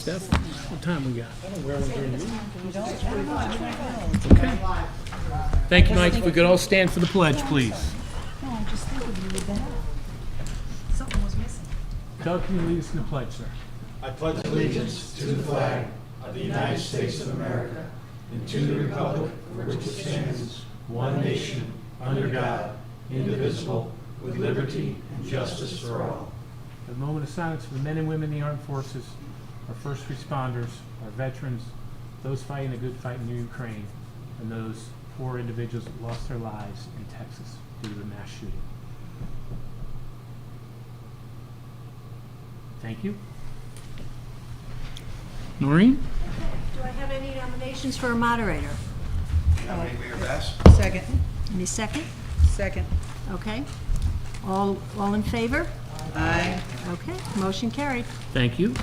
Steph, what time we got? I don't wear one during the meeting. Okay. Thank you, Mike. If we could all stand for the pledge, please. No, I'm just thinking you would that. Something was missing. Doug, can you lead us in the pledge, sir? I pledge allegiance to the flag of the United States of America and to the republic for which it stands, one nation, under God, indivisible, with liberty and justice for all. A moment of silence for the men and women in the armed forces, our first responders, our veterans, those fighting the good fight in Ukraine, and those poor individuals that lost their lives in Texas due to the mass shooting. Thank you. Noreen? Do I have any nominations for a moderator? Nominate Mayor Bass. Second. Any second? Second. Okay. All in favor? Aye. Okay, motion carried. Thank you.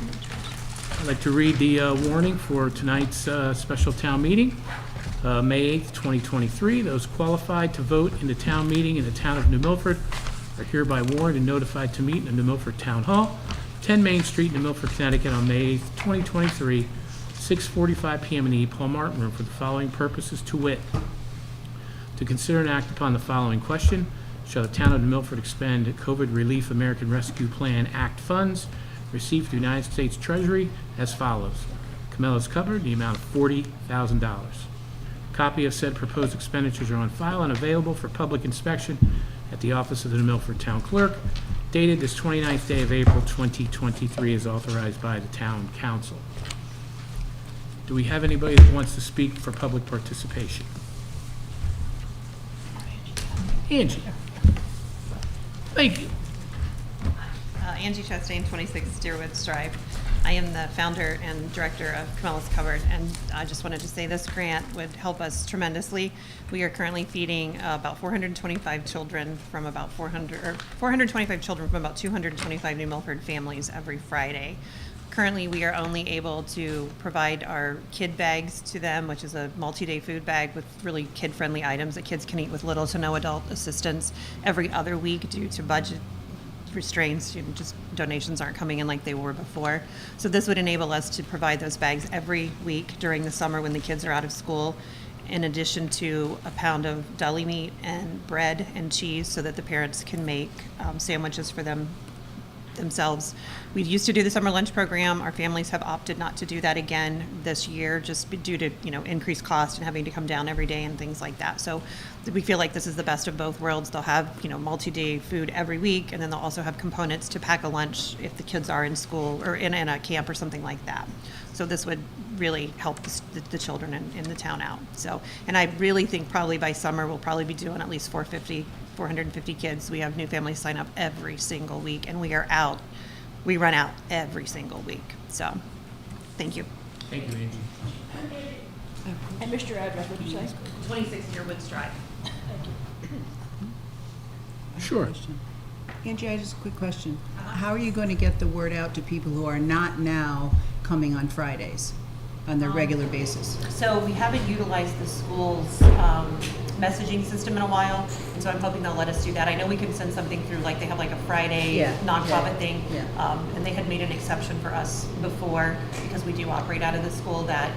I'd like to read the warning for tonight's special town meeting. May 8th, 2023. Those qualified to vote in the town meeting in the town of New Milford are hereby warned and notified to meet in the New Milford Town Hall, 10 Main Street, New Milford, Connecticut, on May 8th, 2023, 6:45 p.m. in the E. Paul Martin Room for the following purposes, to wit: to consider and act upon the following question: shall the town of New Milford expend COVID Relief American Rescue Plan Act funds received from the United States Treasury as follows? Camellas covered, the amount of $40,000. Copy of said proposed expenditures are on file and available for public inspection at the office of the New Milford Town Clerk, dated this 29th day of April 2023, as authorized by the Town Council. Do we have anybody that wants to speak for public participation? Angie. Thank you. Angie Chastain, 26 Deerwoods Drive. I am the founder and director of Camellas Covered, and I just wanted to say this grant would help us tremendously. We are currently feeding about 425 children from about 425 children from about 225 New Milford families every Friday. Currently, we are only able to provide our kid bags to them, which is a multi-day food bag with really kid-friendly items that kids can eat with little to no adult assistance, every other week due to budget restraints. Just donations aren't coming in like they were before. So this would enable us to provide those bags every week during the summer when the kids are out of school, in addition to a pound of deli meat and bread and cheese so that the parents can make sandwiches for themselves. We used to do the summer lunch program. Our families have opted not to do that again this year, just due to increased cost and having to come down every day and things like that. So we feel like this is the best of both worlds. They'll have multi-day food every week, and then they'll also have components to pack a lunch if the kids are in school or in a camp or something like that. So this would really help the children in the town out. So, and I really think probably by summer we'll probably be doing at least 450 kids. We have new families sign up every single week, and we run out every single week. So, thank you. Thank you, Angie. And Mr. Address, what did you say? 26 Deerwoods Drive. Sure. Angie, I just a quick question. How are you going to get the word out to people who are not now coming on Fridays on their regular basis? So we haven't utilized the school's messaging system in a while, and so I'm hoping they'll let us do that. I know we can send something through, like they have like a Friday nonprofit thing, and they had made an exception for us before because we do operate out of the school that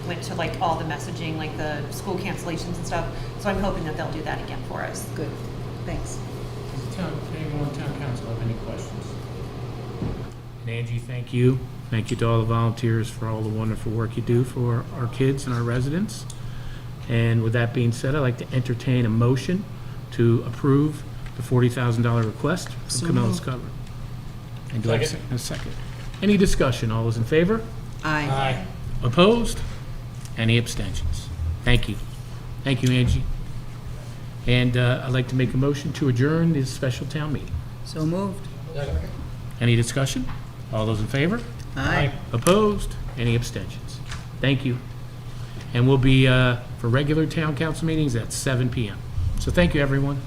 went to like all the messaging, like the school cancellations and stuff. So I'm hoping that they'll do that again for us. Good. Thanks. Does anyone on town council have any questions? And Angie, thank you. Thank you to all the volunteers for all the wonderful work you do for our kids and our residents. And with that being said, I'd like to entertain a motion to approve the $40,000 request from Camellas Covered. And do I have a second? Any discussion? All those in favor? Aye. Opposed? Any abstentions? Thank you. Thank you, Angie. And I'd like to make a motion to adjourn this special town meeting. So moved. Any discussion? All those in favor? Aye. Opposed? Any abstentions? Thank you. And we'll be, for regular town council meetings, at 7 p.m. So thank you, everyone.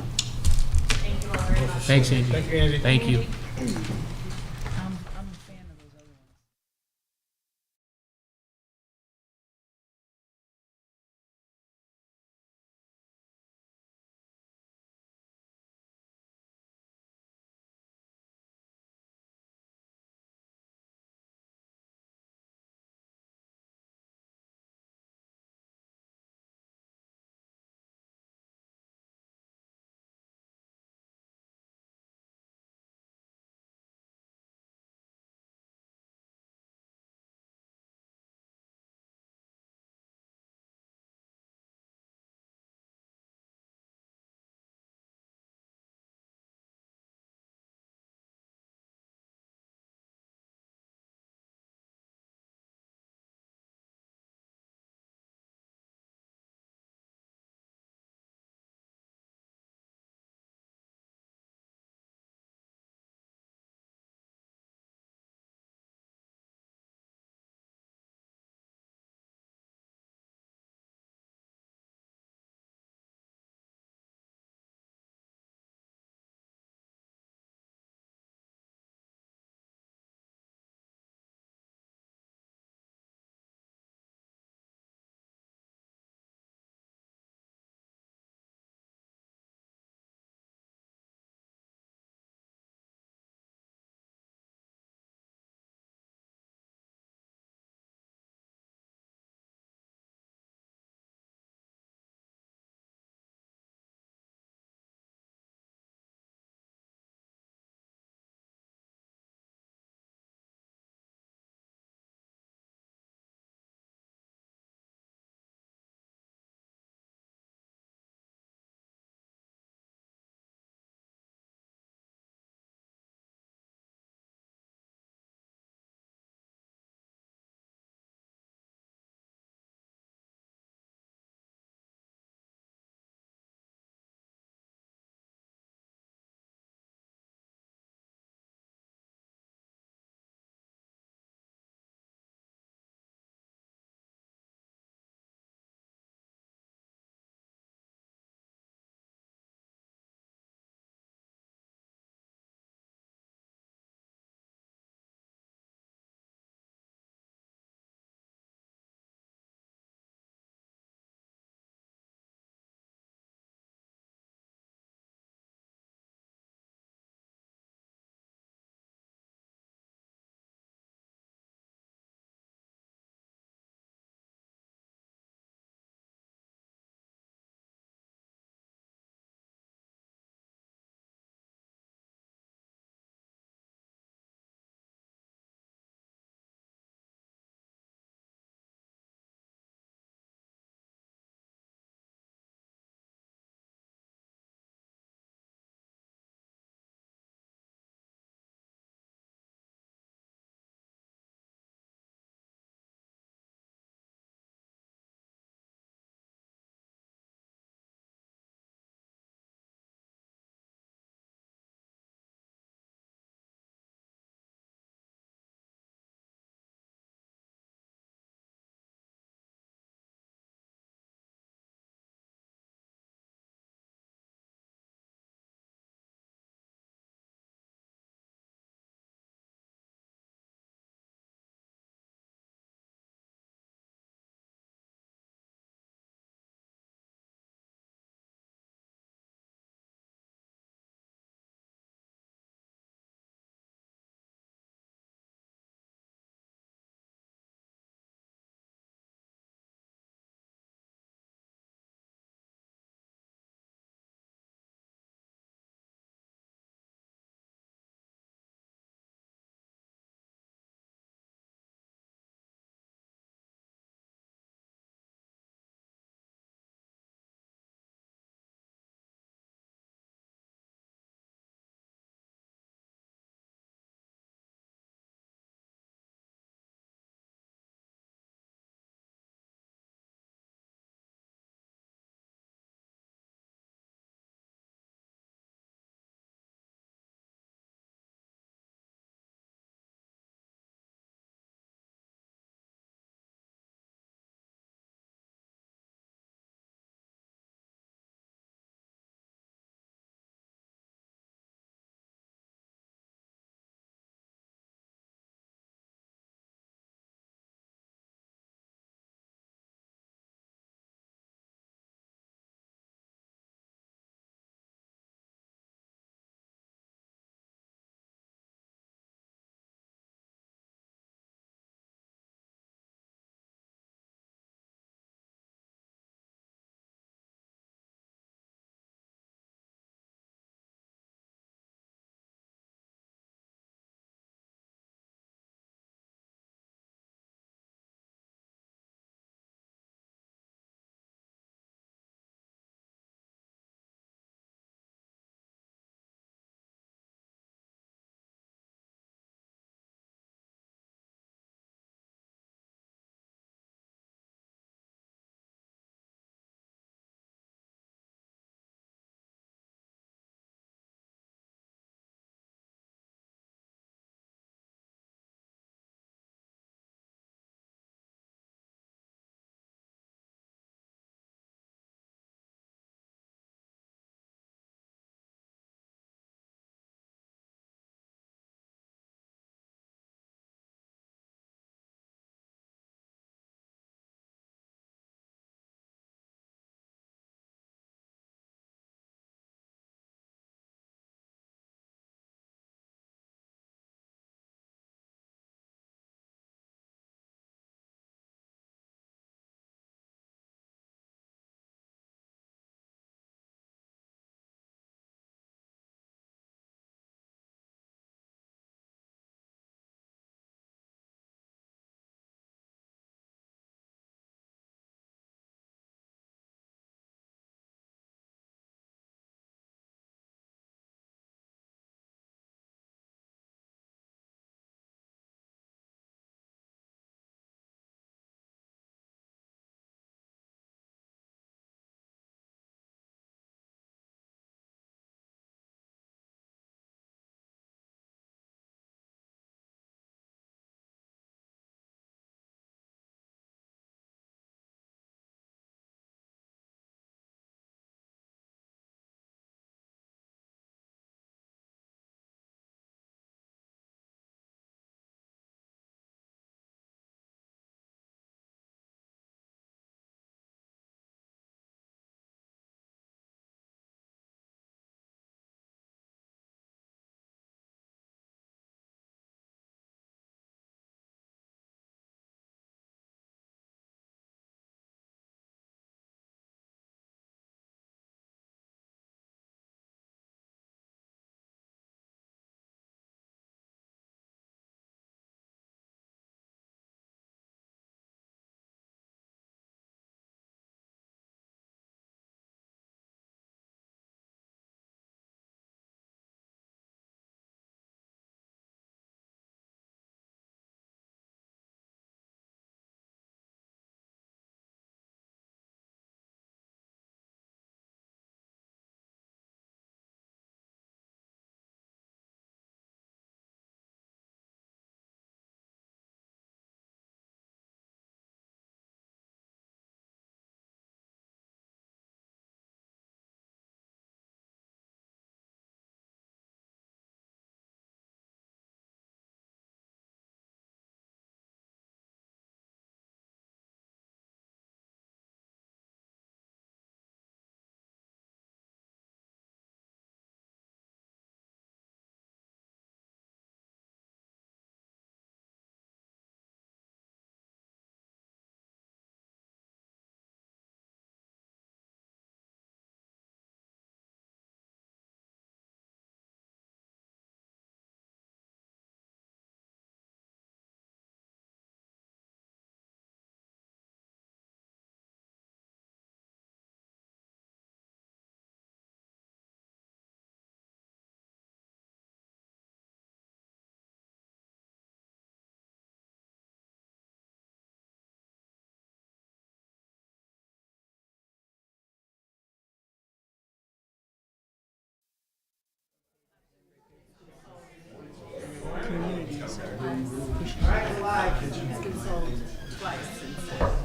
Thank you all very much. Thanks, Angie. Thank you, Angie. Thank you.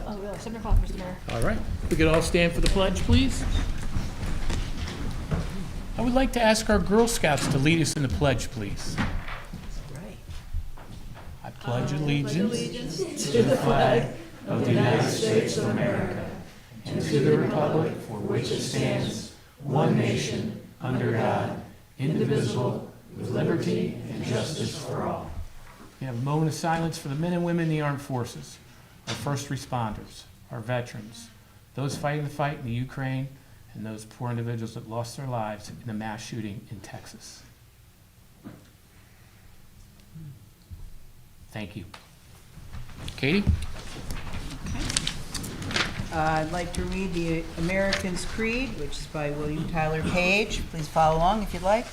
Oh, really? 7 o'clock, Mr. Mayor. All right. We could all stand for the pledge, please. I would like to ask our Girl Scouts to lead us in the pledge, please. I pledge allegiance to the flag of the United States of America and to the republic for which it stands, one nation, under God, indivisible, with liberty and justice for all. We have a moment of silence for the men and women in the armed forces, our first responders, our veterans, those fighting the fight in the Ukraine, and those poor individuals that lost their lives in the mass shooting in Texas. Thank you. Katie? I'd like to read the American's Creed, which is by William Tyler Page. Please follow along if you'd like.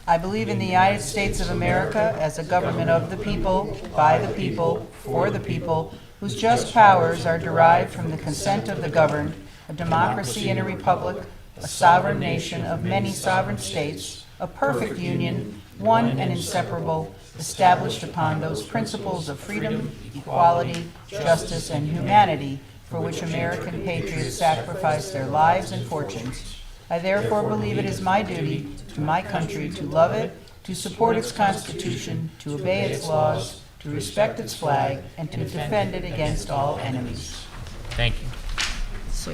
I believe in the United States of America as a government of the people, by the people, for the people, whose just powers are derived from the consent of the governed, a democracy and a republic, a sovereign nation of many sovereign states, a perfect union, one and inseparable, established upon those principles of freedom, equality, justice, and humanity for which American patriots sacrificed their lives and fortunes. I therefore believe it is my duty to my country to love it, to support its Constitution, to obey its laws, to respect its flag, and to defend it against all enemies. Thank you. So,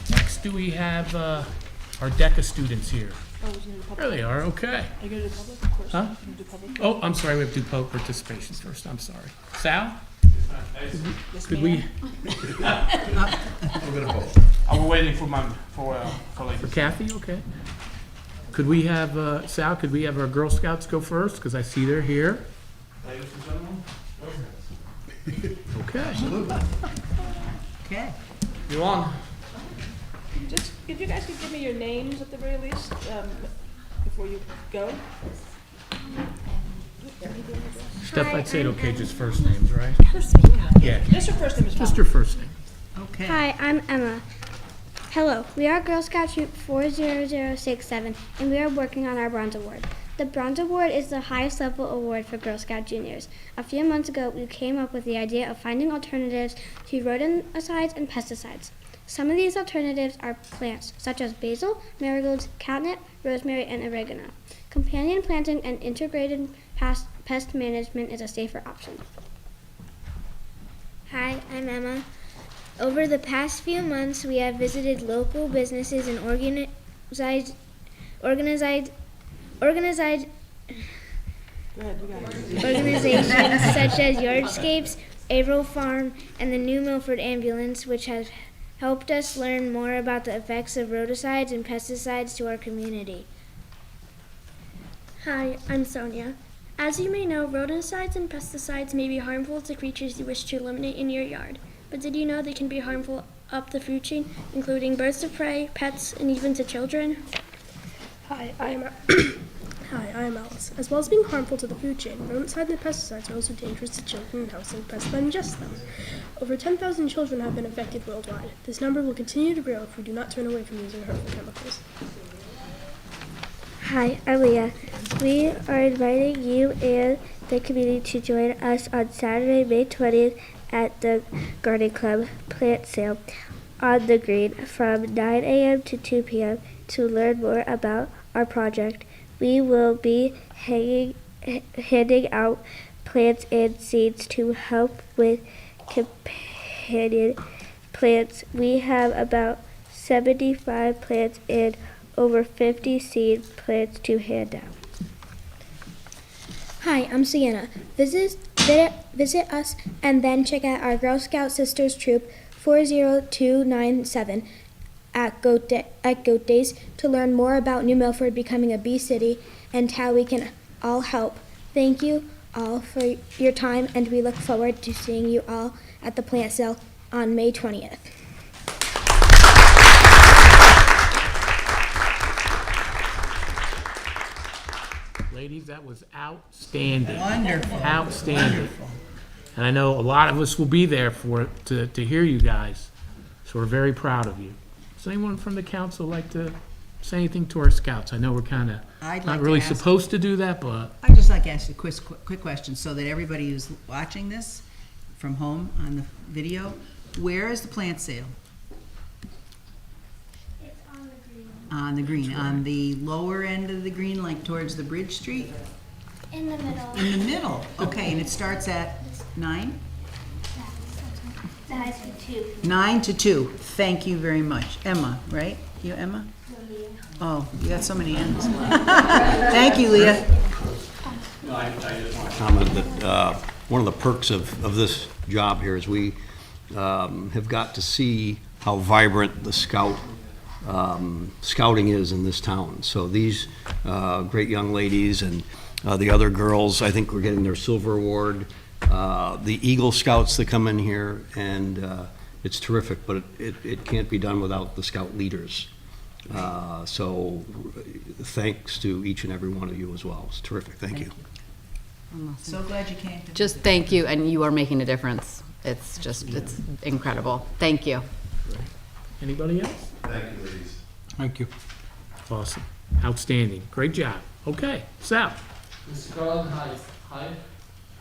Next, do we have our DECA students here? Oh, we can do public. There they are, okay. Are you going to do public? Of course. Huh? You can do public. Oh, I'm sorry, we have to do public participation first, I'm sorry. Sal? Yes, Could ma'am. We're waiting for ladies. For Kathy, okay. Could we have, Sal, could we have our Girl Scouts go first? Because I see they're here. Ladies and gentlemen, Okay. okay. you on? Just, if you guys could give me your names at the very least, before you go. Steph, I'd say it okay, just first names, right? Yeah, Just your first name is just fine. your first name. Okay. Hi, I'm Emma. Hello, we are Girl Scout Troop 40067, and we are working on our Bronze Award. The Bronze Award is the highest level award for Girl Scout juniors. A few months ago, we came up with the idea of finding alternatives to rodenticides and pesticides. Some of these alternatives are plants, such as basil, marigolds, catnip, rosemary, and oregano. Companion planting and integrated pest management is a safer option. Hi, I'm Emma. Over the past few months, we have visited local businesses and organizations such as Yardscapes, Averill Farm, and the new Milford Ambulance, which has helped us learn more about the effects of rodenticides and pesticides to our community. Hi, I'm Sonia. As you may know, rodenticides and pesticides may be harmful to creatures you wish to eliminate in your yard. But did you know they can be harmful up the food chain, including birds of prey, pets, and even to children? Hi, I am Alice. As well as being harmful to the food chain, rodenticides and pesticides are also dangerous to children and household pests that ingest them. Over 10,000 children have been affected worldwide. This number will continue to grow if we do not turn away from using harmful chemicals. Hi, I'm Leah. We are inviting you and the community to join us on Saturday, May 20th at the Garden Club plant sale on the green from 9 a.m. to 2 p.m. to learn more about our project. We will be handing out plants and seeds to help with companion plants. We have about 75 plants and over 50 seed plants to hand out. Hi, I'm Sienna. Visit us and then check out our Girl Scout Sisters Troop 40297 at Goat Days to learn more about New Milford becoming a bee city and how we can all help. Thank you all for your time, and we look forward to seeing you all at the plant sale on May 20th. Ladies, that was outstanding. Wonderful. Outstanding. And I know a lot of us will be there to hear you guys, so we're very proud of you. Does anyone from the council like to say anything to our scouts? I know we're kind of I'd like not to really ask- supposed to do that, but I'd just like to ask a quick question so that everybody who's watching this from home on the video, where is the plant sale? It's on the green. On the green, on the lower end of the green, like towards the Bridge Street? In the middle. In the middle, okay, and it starts at 9? 9 to 2. 9 to 2, thank you very much. Emma, right? You Emma? Oh, you got so many M's. Thank you, Leah. I just want to comment that one of the perks of this job here is we have got to see how vibrant the scouting is in this town. So these great young ladies and the other girls, I think we're getting their silver award. The Eagle Scouts that come in here, and it's terrific, but it can't be done without the scout leaders. So thanks to each and every one of you as well. It's terrific. Thank you. So glad you came. Just thank you, and you are making a difference. It's incredible. Thank you. anybody else? Thank you, ladies. Thank you. Awesome. Outstanding. Great job. Okay, Sal. Mr. Carl, hi. Hi.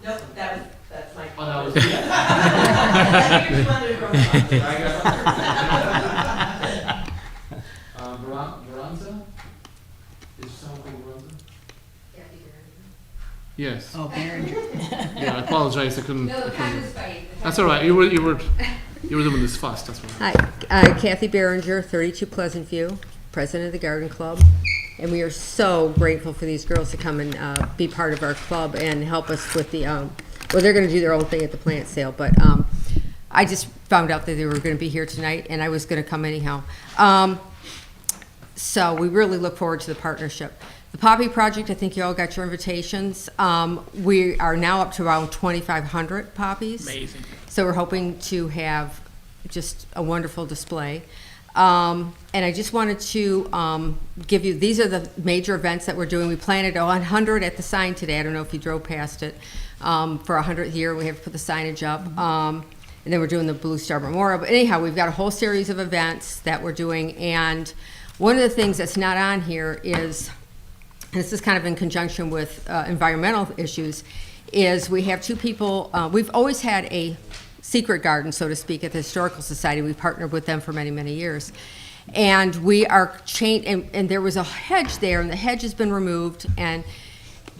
Nope, that's my. Oh, that was Veranza? Is someone called Veranza? Yes. Oh, Berenger. Yeah, I apologize. I couldn't. That's all right. You were doing this fast. That's why. Hi, Kathy Berenger, 32 Pleasant View, president of the Garden Club. And we are so grateful for these girls to come and be part of our club and help us with the, well, they're going to do their own thing at the plant sale, but I just found out that they were going to be here tonight, and I was going to come anyhow. So we really look forward to the partnership. The Poppy Project, I think you all got your invitations. We are now up to around 2,500 poppies. Amazing. So we're hoping to have just a wonderful display. And I just wanted to give you, these are the major events that we're doing. We planted 100 at the sign today. I don't know if you drove past it. For 100th year, we have to put the signage up. And then we're doing the Blue Star Memorial. But anyhow, we've got a whole series of events that we're doing. And one of the things that's not on here is, and this is kind of in conjunction with environmental issues, is we have two people, we've always had a secret garden, so to speak, at the Historical Society. We've partnered with them for many, many years. And we are and there was a hedge there, and the hedge has been removed, and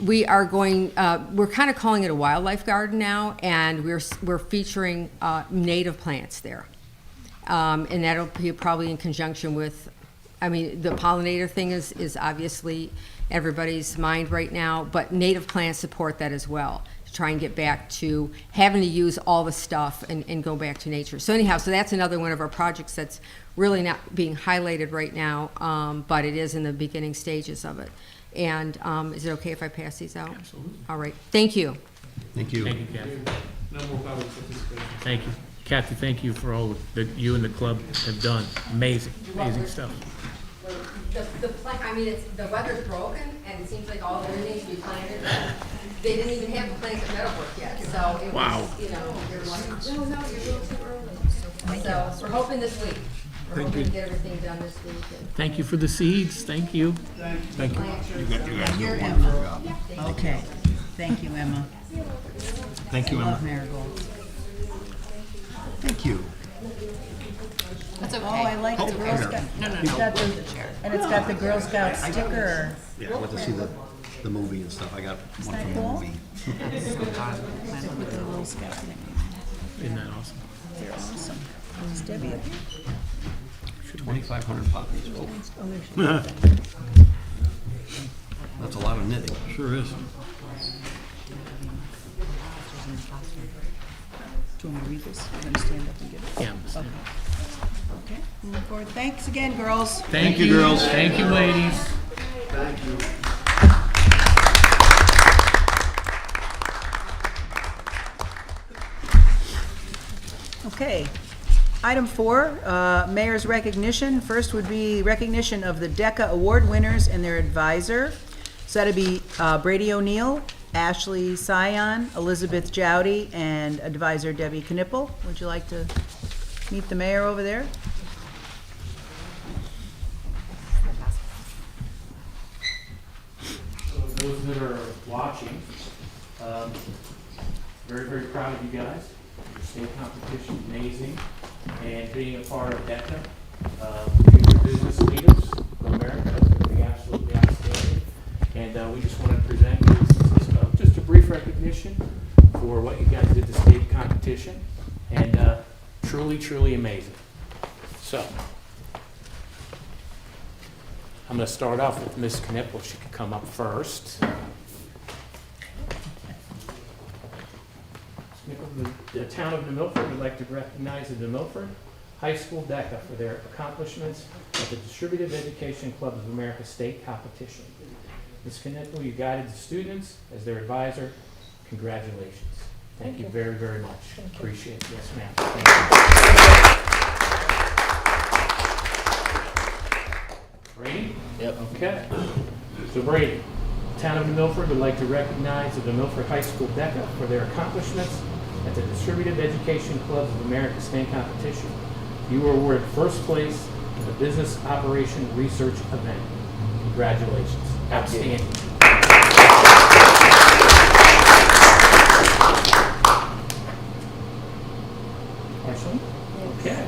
we are going, we're kind of calling it a wildlife garden now, and we're featuring native plants there. And that'll be probably in conjunction with, I mean, the pollinator thing is obviously everybody's mind right now, but native plants support that as well, to try and get back to having to use all the stuff and go back to nature. So anyhow, so that's another one of our projects that's really not being highlighted right now, but it is in the beginning stages of it. And is it okay if I pass these out? Absolutely. All right, thank you. Thank you. Thank you, Kathy. No more public participation. Thank you. Kathy, thank you for all that you and the club have done. Amazing, amazing stuff. I mean, the weather's broken, and it seems like all the needs to be planted. They didn't even have the plants at Meadowbrook yet, so it Wow. was, you know, you're like, no, you're a little too early. So we're hoping this week. We're hoping to get everything done this week. Thank you for the seeds. Thank you. Thank you. You're Emma. Okay, thank you, Emma. Thank you, I Emma. love marigolds. Thank you. That's okay. Oh, I like the Girl Scout. No. And it's got the Girl Scout sticker. Yeah, I went to see the movie and stuff. I got one from the cool? movie. With the little scout thing. Isn't that awesome? They're awesome. Is Debbie up here? 2,500 poppies. Oh, Oh, there she is. that's a lot of knitting. Sure is. Do you want me to read this? I'm going to stand up and give it. Yeah. Okay, moving forward. Thanks again, girls. Thank you, girls. Thank you, ladies. Thank you. Okay. Item 4, Mayor's recognition. First would be recognition of the DECA Award winners and their advisor. So that'd be Brady O'Neill, Ashley Sion, Elizabeth Jowdy, and advisor Debbie Knippel. Would you like to meet the mayor over there? those that are watching, very, very proud of you guys. Your state competition, amazing. And being a part of DECA, future business leaders of America is going to be absolutely outstanding. And we just want to present you just a brief recognition for what you guys did the state competition. And truly, truly amazing. So, I'm going to start off with Ms. Knipple. She could come up first. The town of New Milford would like to recognize the New Milford High School DECA for their accomplishments at the Distributive Education Club of America state competition. Ms. Knipple, you guided the students as their advisor. Congratulations. Thank you very, very much. Appreciate it. Yes, ma'am. Thank you. Brady? Yep. Okay. So Brady, the town of New Milford would like to recognize the New Milford High School DECA for their accomplishments at the Distributive Education Club of America state competition. You were awarded first place in the Business Operation Research event. Congratulations. Outstanding. Ashley? Okay.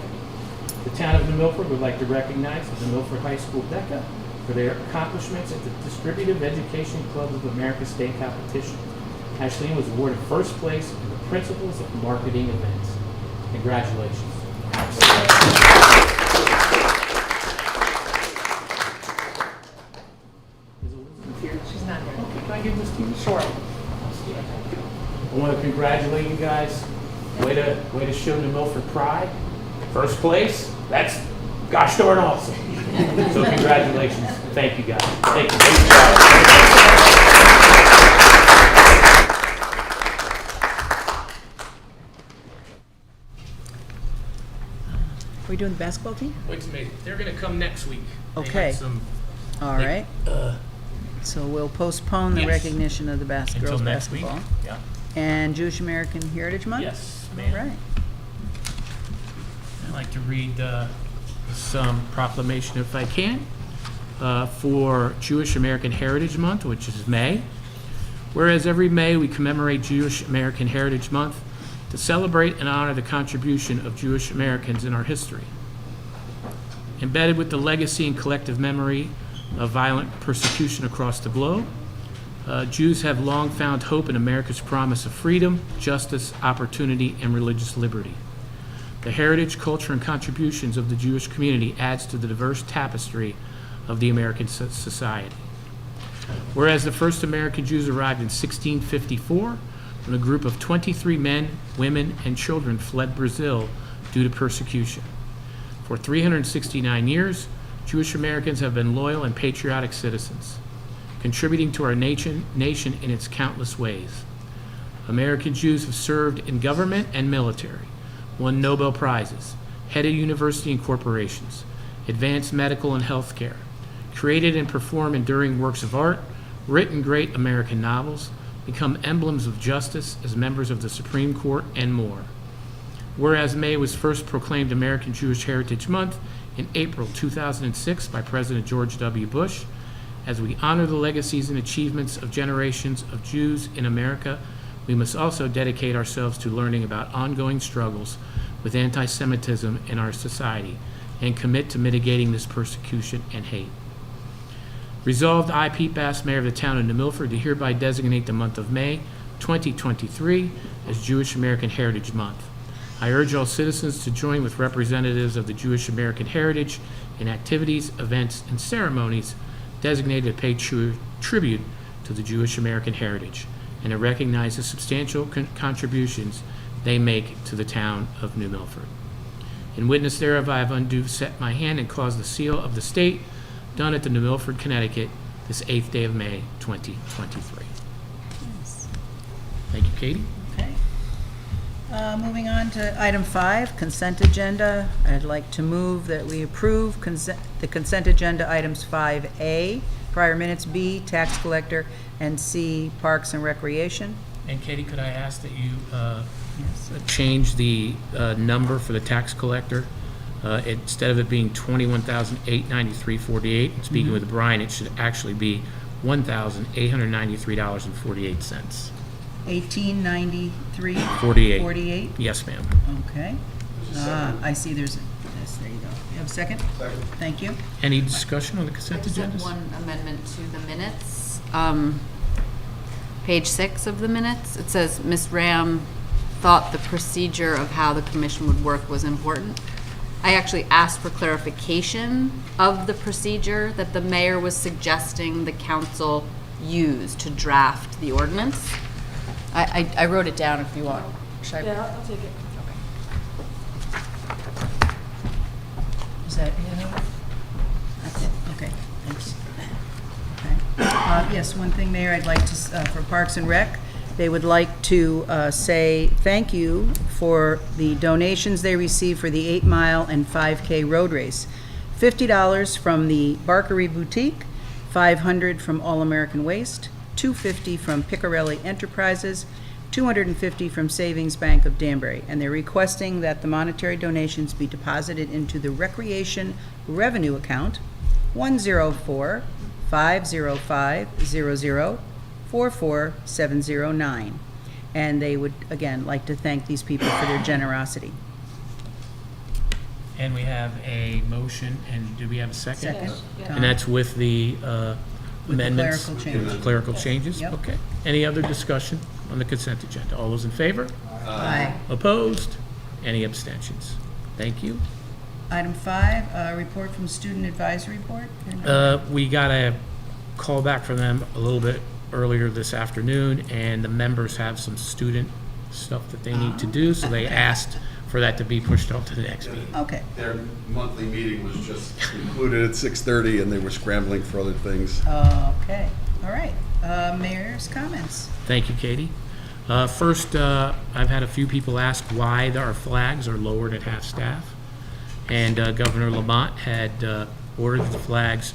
The town of New Milford would like to recognize the New Milford High School DECA for their accomplishments at the Distributive Education Club of America state competition. Ashleen was awarded first place in the Principles of Marketing events. Congratulations. Is Elizabeth here? She's not here. Okay, can I give this to you? Sure. I want to congratulate you guys. Way to show New Milford pride. First place. That's gosh darn awesome. So congratulations. Thank you guys. Thank you. Are we doing the basketball team? Wait a minute. They're going to come next week. They Okay. had some, All right. So we'll postpone the Yes. recognition of the until girls' next week. basketball. Yeah. And Jewish American Heritage Month? Yes, All ma'am. right. I'd like to read some proclamation, if I can, for Jewish American Heritage Month, which is May. Whereas every May we commemorate Jewish American Heritage Month to celebrate and honor the contribution of Jewish Americans in our history. Embedded with the legacy and collective memory of violent persecution across the globe, Jews have long found hope in America's promise of freedom, justice, opportunity, and religious liberty. The heritage, culture, and contributions of the Jewish community adds to the diverse tapestry of the American society. Whereas the first American Jews arrived in 1654, when a group of 23 men, women, and children fled Brazil due to persecution. For 369 years, Jewish Americans have been loyal and patriotic citizens, contributing to our nation in its countless ways. American Jews have served in government and military, won Nobel Prizes, headed university and corporations, advanced medical and health care, created and performed enduring works of art, written great American novels, become emblems of justice as members of the Supreme Court, and more. Whereas May was first proclaimed American Jewish Heritage Month in April 2006 by President George W. Bush, as we honor the legacies and achievements of generations of Jews in America, we must also dedicate ourselves to learning about ongoing struggles with anti-Semitism in our society and commit to mitigating this persecution and hate. Resolved, I, Pete Bass, Mayor of the town of New Milford, do hereby designate the month of May 2023 as Jewish American Heritage Month. I urge all citizens to join with representatives of the Jewish American heritage in activities, events, and ceremonies designated to pay tribute to the Jewish American heritage and to recognize the substantial contributions they make to the town of New Milford. In witness thereof, I have undue set my hand and caused the seal of the state done at the New Milford, Connecticut, this 8th day of May, 2023. Yes. Thank you, Katie. Okay. Moving on to item 5, consent agenda. I'd like to move that we approve the consent agenda items 5A, prior minutes, B, tax collector, and C, parks and recreation. And Katie, could I ask that you change the number for the tax collector? Instead of it being $21,893.48, speaking with Brian, it should actually be $1,893.48. 1893? 48. 48? Yes, ma'am. Okay. I see there's a, yes, there you go. You have a second? Second. Thank you. Any discussion on the consent Just have agenda? one amendment to the minutes. Page 6 of the minutes, it says, Ms. Ram thought the procedure of how the commission would work was important. I actually asked for clarification of the procedure that the mayor was suggesting the council use to draft the ordinance. I wrote it down if you want. Should I? Yeah, I'll take it. Is that it? That's it, okay, thanks. Okay. Yes, one thing, Mayor, I'd like to, for Parks and Rec, they would like to say thank you for the donations they received for the 8 Mile and 5K road race. $50 from the Barkery Boutique, $500 from All American Waste, $250 from Picarelli Enterprises, $250 from Savings Bank of Danbury, and they're requesting that the monetary donations be deposited into the Recreation Revenue Account 104-505-00-44709. And they would, again, like to thank these people for their generosity. And we have a motion, and do we have a second? Second. Yeah. And that's with the amendments? clerical changes. Clerical changes? Yep. Okay. Any other discussion on the consent agenda? All those in favor? Aye. Opposed? Any abstentions? Thank you. Item 5, report from Student Advisory Board. We got a call back from them a little bit earlier this afternoon, and the members have some student stuff that they need to do, so they asked for that to be pushed off to the next meeting. Okay. Their monthly meeting was just concluded at 6:30, and they were scrambling for other things. Okay, all right. Mayor's comments. Thank you, Katie. First, I've had a few people ask why our flags are lowered at half-staff, and Governor Lamont had ordered the flags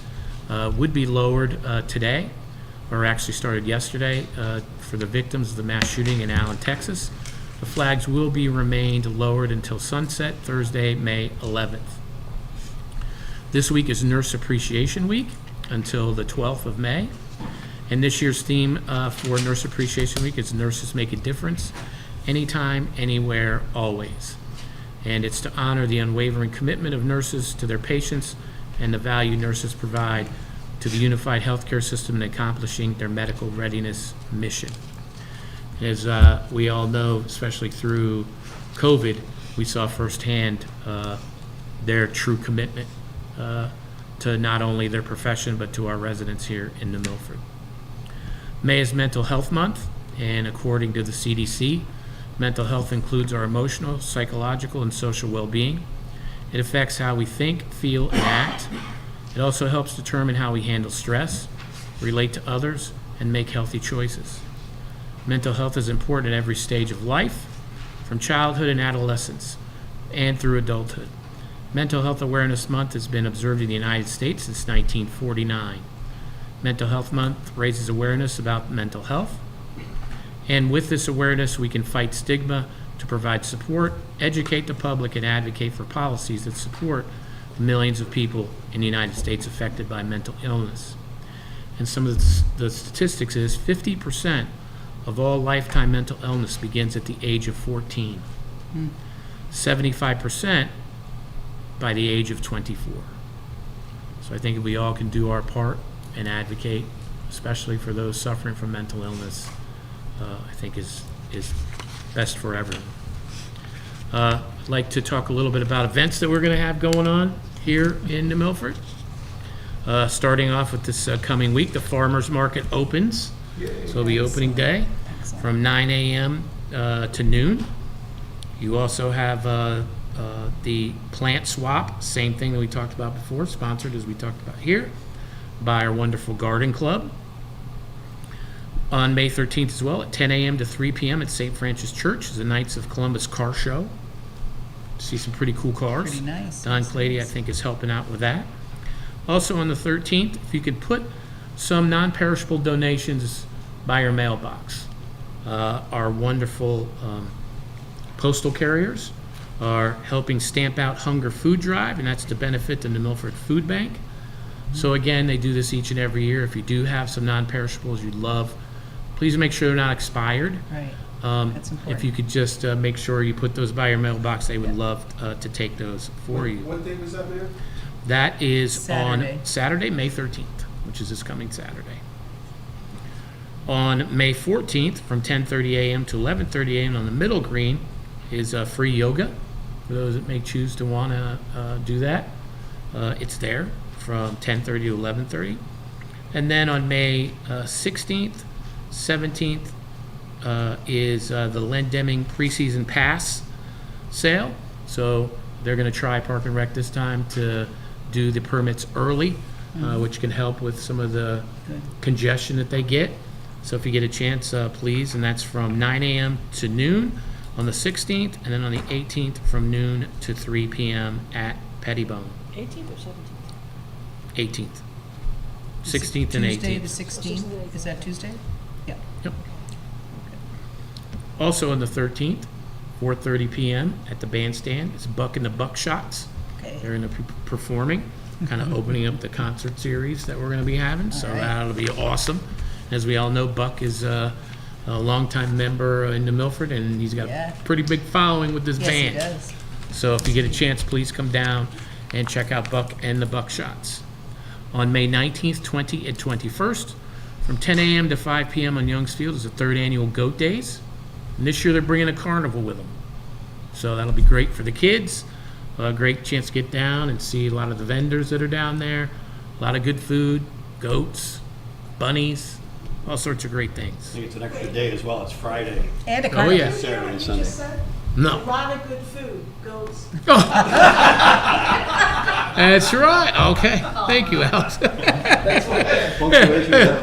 would be lowered today, or actually started yesterday, for the victims of the mass shooting in Allen, Texas. The flags will be remained lowered until sunset, Thursday, May 11th. This week is Nurse Appreciation Week until the 12th of May. And this year's theme for Nurse Appreciation Week is Nurses Make a Difference, Anytime, Anywhere, Always. And it's to honor the unwavering commitment of nurses to their patients and the value nurses provide to the unified healthcare system in accomplishing their medical readiness mission. As we all know, especially through COVID, we saw firsthand their true commitment to not only their profession, but to our residents here in New Milford. May is Mental Health Month, and according to the CDC, mental health includes our emotional, psychological, and social well-being. It affects how we think, feel, and act. It also helps determine how we handle stress, relate to others, and make healthy choices. Mental health is important at every stage of life, from childhood and adolescence, and through adulthood. Mental Health Awareness Month has been observed in the United States since 1949. Mental Health Month raises awareness about mental health, and with this awareness, we can fight stigma to provide support, educate the public, and advocate for policies that support the millions of people in the United States affected by mental illness. And some of the statistics is 50% of all lifetime mental illness begins at the age of 14. 75% by the age of 24. So I think if we all can do our part and advocate, especially for those suffering from mental illness, I think is best for everyone. I'd like to talk a little bit about events that we're going to have going on here in New Milford. Starting off with this coming week, the Farmers Market opens. So it'll be opening day from 9 a.m. To noon. You also have the plant swap, same thing that we talked about before, sponsored as we talked about here, by our wonderful garden club. On May 13th as well, at 10 a.m. to 3 p.m. at St. Francis Church is the Knights of Columbus car show. See some pretty cool cars. Pretty nice. Don Clady, I think, is helping out with that. Also on the 13th, if you could put some non-perishable donations by your mailbox. Our wonderful postal carriers are helping stamp out Hunger Food Drive, and that's to benefit the New Milford Food Bank. So again, they do this each and every year. If you do have some non-perishables you'd love, please make sure they're not expired. Right. That's important. If you could just make sure you put those by your mailbox, they would love to take those for you. What date was that, Mayor? That is Saturday. on Saturday, May 13th, which is this coming Saturday. On May 14th, from 10:30 a.m. to 11:30 a.m. on the middle green is free yoga for those that may choose to want to do that. It's there from 10:30 to 11:30. And then on May 16th, 17th is the Len Deming preseason pass sale. So they're going to try Park and Rec this time to do the permits early, which can help with some of the congestion that they get. So if you get a chance, please, and that's from 9 a.m. to noon on the 16th, and then on the 18th from noon to 3 p.m. at Pettibone. 18th or 17th? 18th. 16th and 18th. Tuesday the 16th, is that Tuesday? Yeah. Yep. Also on the 13th, 4:30 p.m. at the bandstand, it's Buck and the Buckshots. Okay. They're going to be performing, kind of opening up the concert series that we're going to be having, so All right. that'll be awesome. As we all know, Buck is a longtime member in New Milford, and he's got Yeah. a pretty big following with this Yes, band. he does. So if you get a chance, please come down and check out Buck and the Buckshots. On May 19th, 20th, and 21st, from 10 a.m. to 5 p.m. on Youngs Field is the third annual Goat Days. And this year they're bringing a carnival with them. So that'll be great for the kids. A great chance to get down and see a lot of the vendors that are down there. A lot of good food, goats, bunnies, all sorts of great I things. think it's an extra day as well. It's Friday, And a Oh, carnival. yeah. Saturday, and Sunday. No. lot of good food, goats. That's right. Okay. Thank you, Alex.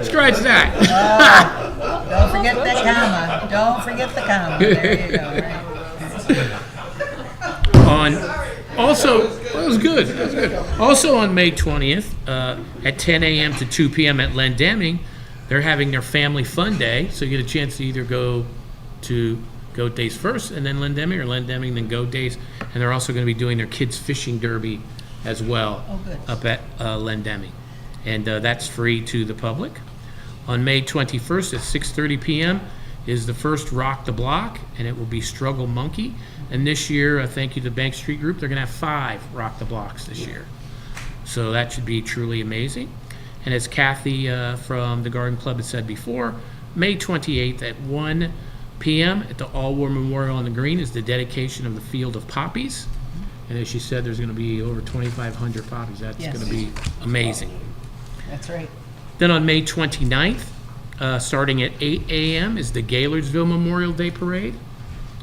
Scratch that. Don't forget that comma. Don't forget the comma. There you go, right. On also, that was good. That was good. Also on May 20th, at 10 a.m. to 2 p.m. at Len Deming, they're having their family fun day. So you get a chance to either go to Goat Days first and then Len Deming, or Len Deming then Goat Days. And they're also going to be doing their kids fishing derby as well Oh, good. up at Len Deming. And that's free to the public. On May 21st at 6:30 p.m. is the first Rock the Block, and it will be Struggle Monkey. And this year, thank you to the Bank Street Group, they're going to have 5 Rock the Blocks this year. So that should be truly amazing. And as Kathy from the Garden Club had said before, May 28th at 1 p.m. at the All War Memorial on the Green is the dedication of the Field of Poppies. And as she said, there's going to be over 2,500 poppies. That's Yes. going to be amazing. That's right. Then on May 29th, starting at 8 a.m. is the Gaylordsville Memorial Day Parade.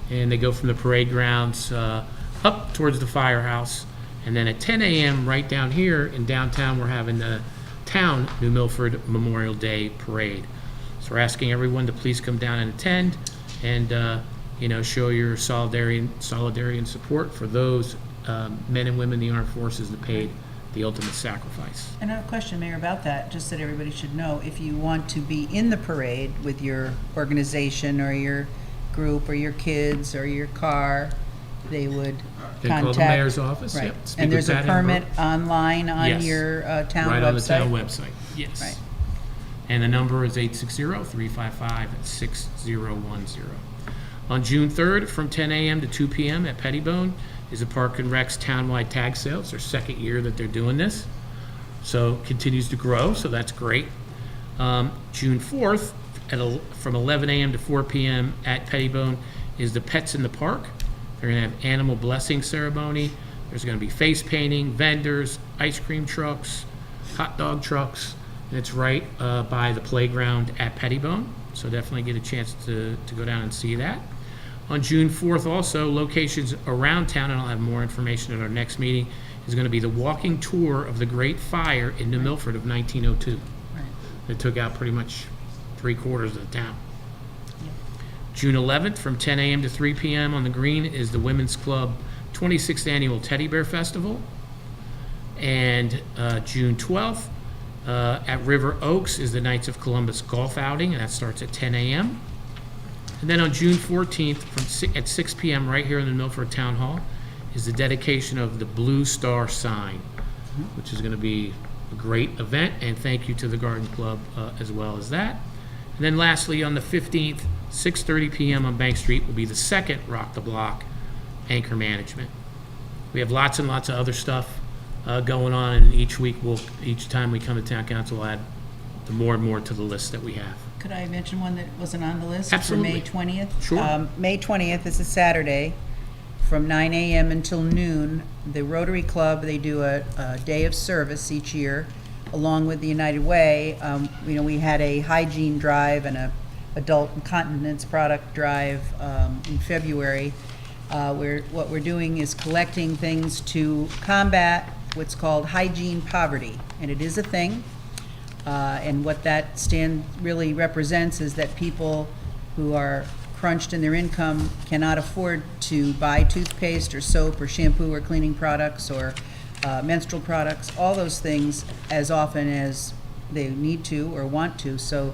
And they go from the parade grounds up towards the firehouse. And then at 10 a.m. right down here in downtown, we're having the Town New Milford Memorial Day Parade. So we're asking everyone to please come down and attend and, show your solidarity and support for those men and women in the armed forces that paid the ultimate sacrifice. And I have a question, Mayor, about that, just that everybody should know. If you want to be in the parade with your organization or your group or your kids or your car, they would They contact. call the mayor's office, Right. yep. Speak And with there's a Pat permit Ambrose. online on Yes. your town website? Right on the town website, yes. Right. And the number is 860-355-6010. On June 3rd, from 10 a.m. to 2 p.m. at Pettibone is the Park and Rec's townwide tag sale. It's their second year that they're doing this. So it continues to grow, so that's great. June 4th, from 11 a.m. to 4 p.m. at Pettibone is the Pets in the Park. They're going to have animal blessing ceremony. There's going to be face painting, vendors, ice cream trucks, hot dog trucks, and it's right by the playground at Pettibone. So definitely get a chance to go down and see that. On June 4th also, locations around town, and I'll have more information at our next meeting, is going to be the walking tour of the Great Fire in New Milford of 1902. Right. It took out pretty much 3/4 of the town. June 11th, from 10 a.m. to 3 p.m. on the Green is the Women's Club 26th Annual Teddy Bear Festival. And June 12th, at River Oaks is the Knights of Columbus Golf Outing, and that starts at 10 a.m. And then on June 14th, at 6 p.m. right here in the Milford Town Hall, is the dedication of the Blue Star sign, which is going to be a great event, and thank you to the Garden Club as well as that. And then lastly, on the 15th, 6:30 p.m. on Bank Street will be the second Rock the Block Anchor Management. We have lots and lots of other stuff going on, and each time we come to Town Council, we'll add more and more to the list that we have. Could I mention one that wasn't on the list? Absolutely. For May 20th? Sure. May 20th is a Saturday, from 9 a.m. until noon. The Rotary Club, they do a day of service each year, along with the United Way. We had a hygiene drive and a adult incontinence product drive in February. What we're doing is collecting things to combat what's called hygiene poverty, and it is a thing. And what that stand really represents is that people who are crunched in their income cannot afford to buy toothpaste or soap or shampoo or cleaning products or menstrual products, all those things, as often as they need to or want to. So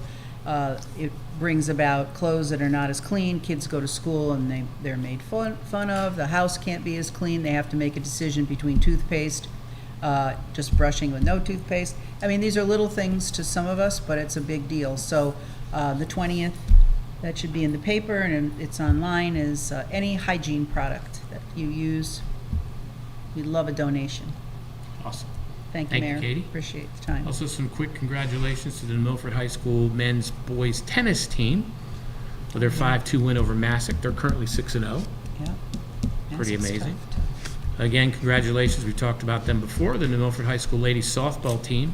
it brings about clothes that are not as clean. Kids go to school and they're made fun of. The house can't be as clean. They have to make a decision between toothpaste, just brushing with no toothpaste. I mean, these are little things to some of us, but it's a big deal. So the 20th, that should be in the paper, and it's online, is any hygiene product that you use. We'd love a donation. Awesome. Thank you, Mayor. Katie. Appreciate the time. Also, some quick congratulations to the Milford High School men's boys tennis team for their 5-2 win over Massac. They're currently 6-0. Yeah. Pretty That's amazing. tough. Again, congratulations. We talked about them before. The New Milford High School ladies softball team,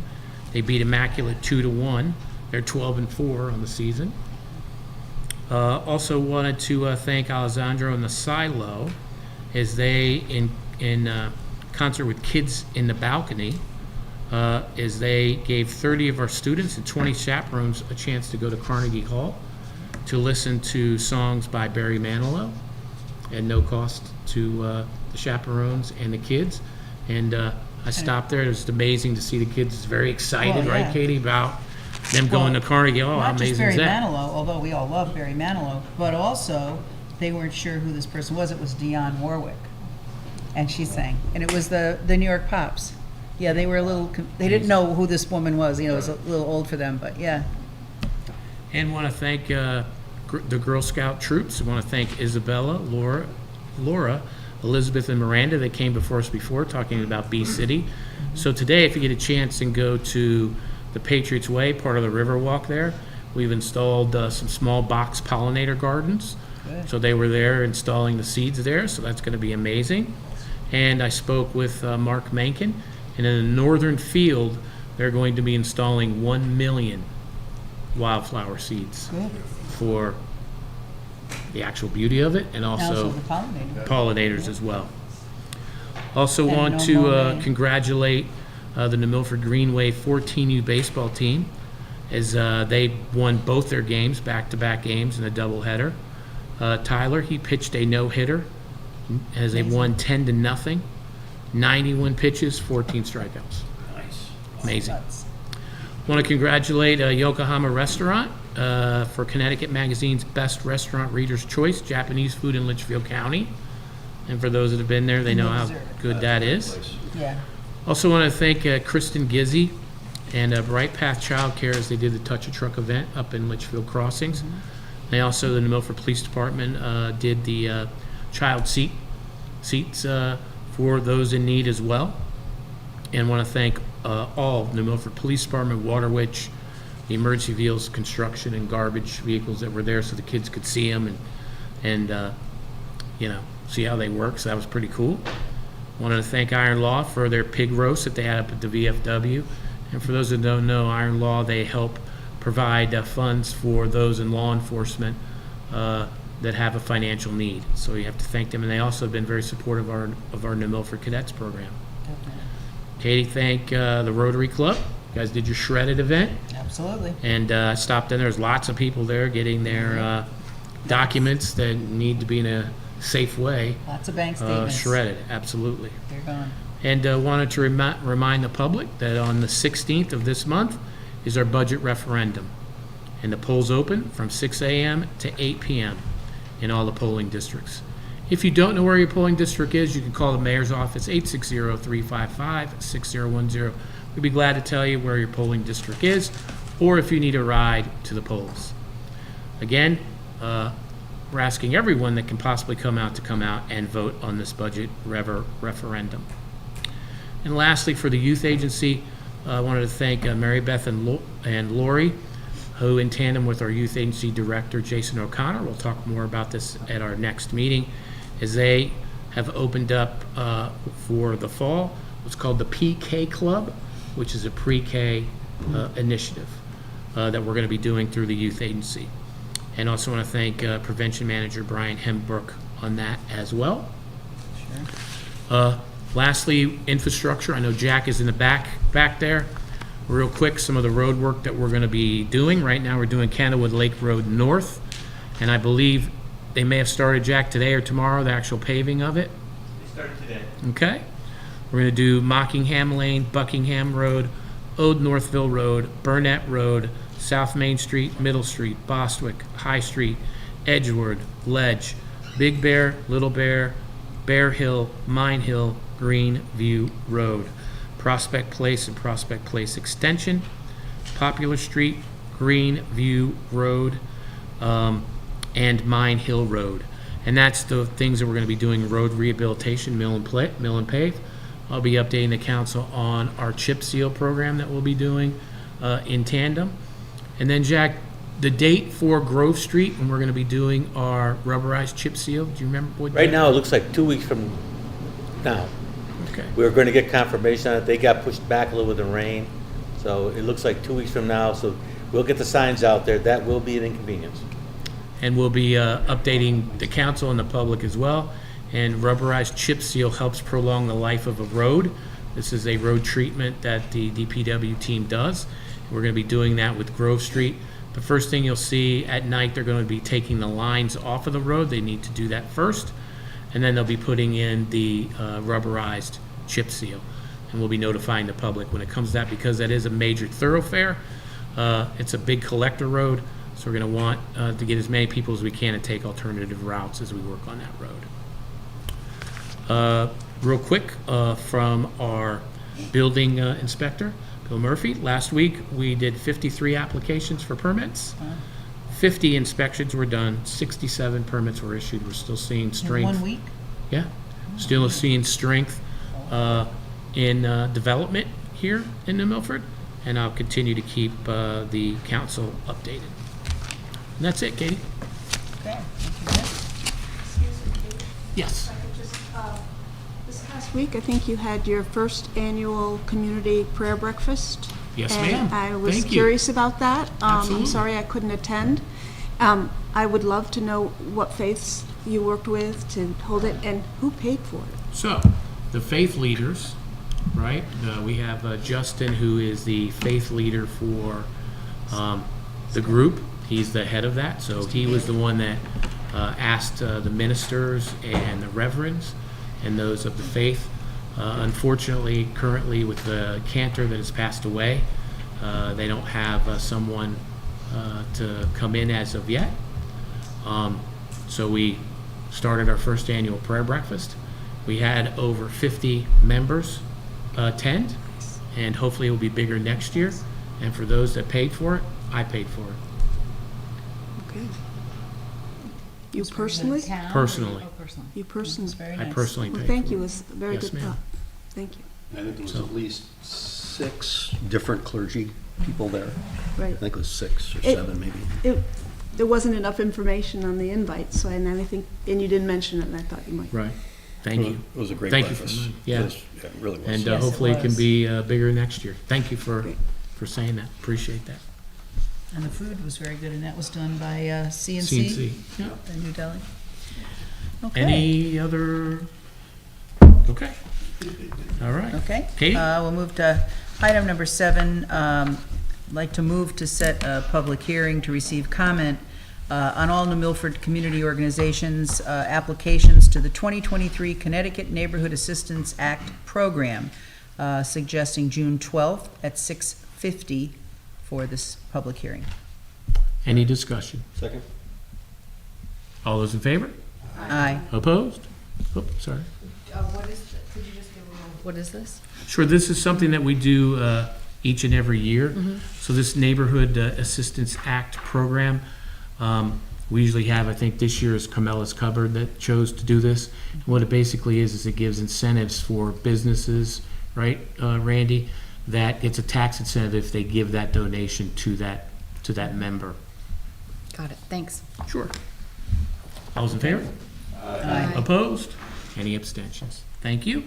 they beat Immaculate 2-1. They're 12-4 on the season. Also wanted to thank Alessandro and the Silo, as they, in concert with Kids in the Balcony, as they gave 30 of our students and 20 chaperones a chance to go to Carnegie Hall to listen to songs by Barry Manilow at no cost to the chaperones and the kids. And I stopped there. It was amazing to see the kids very excited, Well, yeah. right, Katie, about them going to Carnegie. Oh, how Not just amazing Barry is that? Manilow, although we all love Barry Manilow, but also they weren't sure who this person was. It was Dionne Warwick, and she sang, and it was the New York Pops. Yeah, they were a little. They didn't know who this woman was. You know, it was a little old for them, but yeah. And want to thank the Girl Scout troops. I want to thank Isabella, Laura, Elizabeth, and Miranda. They came before us before talking about Bee City. So today, if you get a chance and go to the Patriots Way, part of the Riverwalk there, we've installed some small box pollinator gardens. Good. So they were there installing the seeds there, so that's going to be amazing. And I spoke with Mark Menken, and in the northern field, they're going to be installing 1 million wildflower seeds Good. for the actual beauty of it, and also the pollinator. pollinators as well. Also And want no to mowing. Congratulate the New Milford Greenway 14U baseball team, as they won both their games, back-to-back games in a doubleheader. Tyler, he pitched a no-hitter as they won 10-0, 91 pitches, 14 strikeouts. Nice. Amazing. Nuts. Want to congratulate Yokohama Restaurant for Connecticut Magazine's Best Restaurant Reader's Choice, Japanese food in Litchfield County. And for those that have been there, they know how good that is. Yeah. Also want to thank Kristen Gizzy and Bright Path Childcare, as they did the Touch a Truck event up in Litchfield Crossings. They also, the New Milford Police Department, did the child seats for those in need as well. And want to thank all New Milford Police Department, Water Witch, the emergency vehicles, construction, and garbage vehicles that were there, so the kids could see them and see how they work. So that was pretty cool. Wanted to thank Iron Law for their pig roast that they had up at the VFW. And for those that don't know, Iron Law, they help provide funds for those in law enforcement that have a financial need. So you have to thank them. And they also have been very supportive of our New Milford Cadets program. Katie, thank the Rotary Club. You guys did your shredded event. Absolutely. And I stopped in. There's lots of people there getting their documents that need to be in a safe way Lots of bank statements. shredded. Absolutely. They're gone. And wanted to remind the public that on the 16th of this month is our budget referendum. And the polls open from 6 a.m. to 8 p.m. in all the polling districts. If you don't know where your polling district is, you can call the mayor's office, 860-355-6010. we'd be glad to tell you where your polling district is, or if you need a ride to the polls. Again, we're asking everyone that can possibly come out to come out and vote on this budget referendum. And lastly, for the youth agency, I wanted to thank Mary Beth and Lori, who in tandem with our youth agency director, Jason O'Connor, we'll talk more about this at our next meeting, as they have opened up for the fall what's called the PK Club, which is a pre-K initiative that we're going to be doing through the youth agency. And also want to thank Prevention Manager Brian Hembrook on that as well. Lastly, infrastructure. I know Jack is in the back there. Real quick, some of the road work that we're going to be doing. Right now we're doing Candlewood Lake Road North, and I believe they may have started, Jack, today or tomorrow, the actual paving of it. They started today. Okay. We're going to do Mockingham Lane, Buckingham Road, Ode Northville Road, Burnett Road, South Main Street, Middle Street, Bostwick, High Street, Edgewood, Ledge, Big Bear, Little Bear, Bear Hill, Mine Hill, Greenview Road, Prospect Place and Prospect Place Extension, Popular Street, Greenview Road, and Mine Hill Road. And that's the things that we're going to be doing: road rehabilitation, mill and pave. I'll be updating the council on our chip seal program that we'll be doing in tandem. And then, Jack, the date for Grove Street when we're going to be doing our rubberized chip seal, do you remember what Right date? now, it looks like 2 weeks from now. Okay. We were going to get confirmation on it. They got pushed back a little with the rain. So it looks like 2 weeks from now. So we'll get the signs out there. That will be an inconvenience. And we'll be updating the council and the public as well. And rubberized chip seal helps prolong the life of a road. This is a road treatment that the DPW team does. We're going to be doing that with Grove Street. The first thing you'll see at night, they're going to be taking the lines off of the road. They need to do that first. And then they'll be putting in the rubberized chip seal. And we'll be notifying the public when it comes to that, because that is a major thoroughfare. It's a big collector road, so we're going to want to get as many people as we can to take alternative routes as we work on that road. Real quick, from our building inspector, Bill Murphy, last week we did 53 applications for permits. 50 inspections were done, 67 permits were issued. We're still seeing strength. In 1 week? Yeah, still seeing strength in development here in New Milford, and I'll continue to keep the council updated. And that's it, Katie. Okay, thank you, Nick. Yes. This past week, I think you had your first annual community prayer breakfast. Yes, ma'am. And I was Thank you. curious about that. Absolutely. I'm sorry I couldn't attend. I would love to know what faiths you worked with to hold it, and who paid for it. So, the faith leaders, right? We have Justin, who is the faith leader for the group. He's the head of that. So he was the one that asked the ministers and the reverends and those of the faith. Unfortunately, currently with the cantor that has passed away, they don't have someone to come in as of yet. So we started our first annual prayer breakfast. We had over 50 members attend, and hopefully it will be bigger next year. And for those that paid for it, I paid for it. Okay. You personally? Personally. You personally? Very I nice. personally Well, paid thank for you. it. It was a very Yes, good ma'am. thought. Thank you. I think there was So- at least 6 different clergy people there. Right. I think it was 6 or It- 7 maybe. There wasn't enough information on the invite, so and I think, and you didn't mention it, and I thought you might. Right. Thank you. It was a great Thank you breakfast. for yeah. It really was. And Yes, it hopefully it can was. be bigger next year. Thank you for Great. saying that. Appreciate that. And the food was very good, and that was done by CNC? CNC. Yeah. In New Delhi. Okay. Any other? Okay. All right. Okay. Katie? We'll move to item number 7. I'd like to move to set a public hearing to receive comment on all New Milford community organizations' applications to the 2023 Connecticut Neighborhood Assistance Act program, suggesting June 12th at 6:50 for this public hearing. Any discussion? Second? All those in favor? Aye. Opposed? Oh, sorry. What is, could you just give a little what is this? Sure, this is something that we do each and every year. So this Neighborhood Assistance Act program, we usually have, I think this year is Carmela's Cupboard that chose to do this. And what it basically is it gives incentives for businesses, right, Randy? That it's a tax incentive if they give that donation to that member. Got it, thanks. Sure. All those in favor? Aye. Opposed? Any abstentions? Thank you.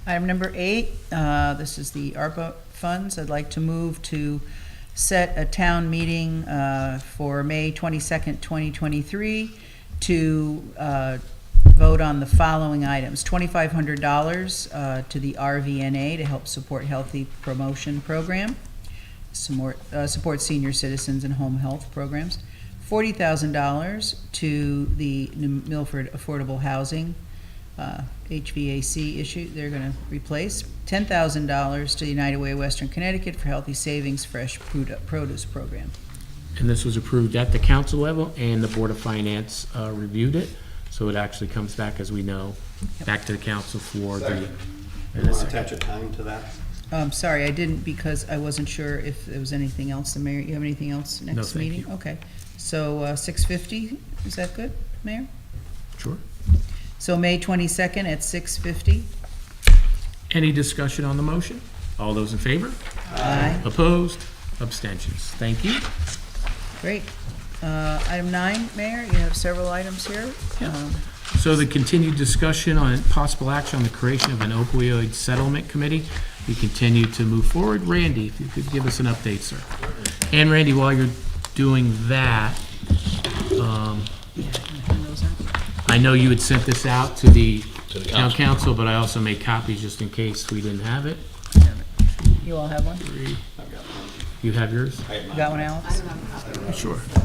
Item number 8, this is the ARPA funds. I'd like to move to set a town meeting for May 22nd, 2023 to vote on the following items. $2,500 to the RVNA to help support healthy promotion program, support senior citizens and home health programs. $40,000 to the Milford Affordable Housing HVAC issue they're going to replace. $10,000 to the United Way of Western Connecticut for Healthy Savings Fresh Produce Program. And this was approved at the council level, and the Board of Finance reviewed it. So it actually comes back, as we know, back to the council for the... You want to attach a time to that? Sorry, I didn't because I wasn't sure if there was anything else. The Mayor, you have anything else next No, thank meeting? you. Okay. So 6:50, is that good, Mayor? Sure. So May 22nd at 6:50. Any discussion on the motion? All those in favor? Aye. Opposed? Abstentions? Thank you. Great. Item 9, Mayor, you have several items here. So the continued discussion on possible action on the creation of an opioid settlement committee. We continue to move forward. Randy, if you could give us an update, sir. And Randy, while you're doing that, I know you had sent this out to the town council, but I also made copies just in case we didn't have it. You all have one? 3. You have yours? You got one, Alex? Sure. 4.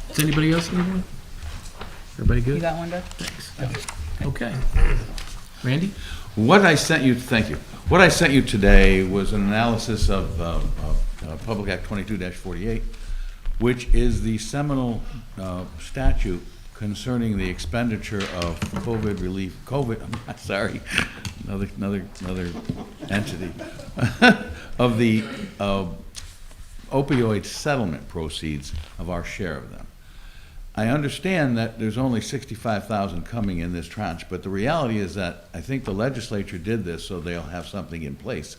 Does anybody else need one? Everybody good? You got one, Doug? Thanks. Okay. Randy? What I sent you, thank you. What I sent you today was an analysis of Public Act 22-48, which is the seminal statute concerning the expenditure of another entity, of the opioid settlement proceeds of our share of them. I understand that there's only 65,000 coming in this tranche, but the reality is that I think the legislature did this so they'll have something in place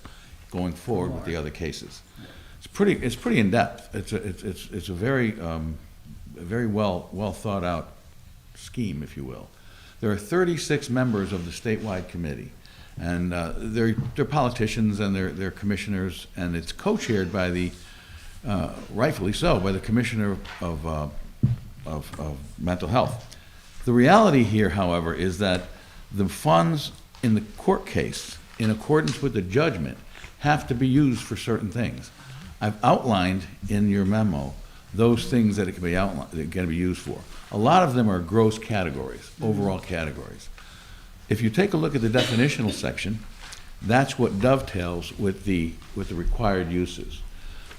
going forward with the other cases. It's pretty in depth. It's a very well thought out scheme, if you will. There are 36 members of the statewide committee, and they're politicians and they're commissioners, and it's co-chaired by the rightfully so by the commissioner of mental health. The reality here, however, is that the funds in the court case, in accordance with the judgment, have to be used for certain things. I've outlined in your memo those things that it can be outlined, that can be used for. A lot of them are gross categories, overall categories. If you take a look at the definitional section, that's what dovetails with the required uses.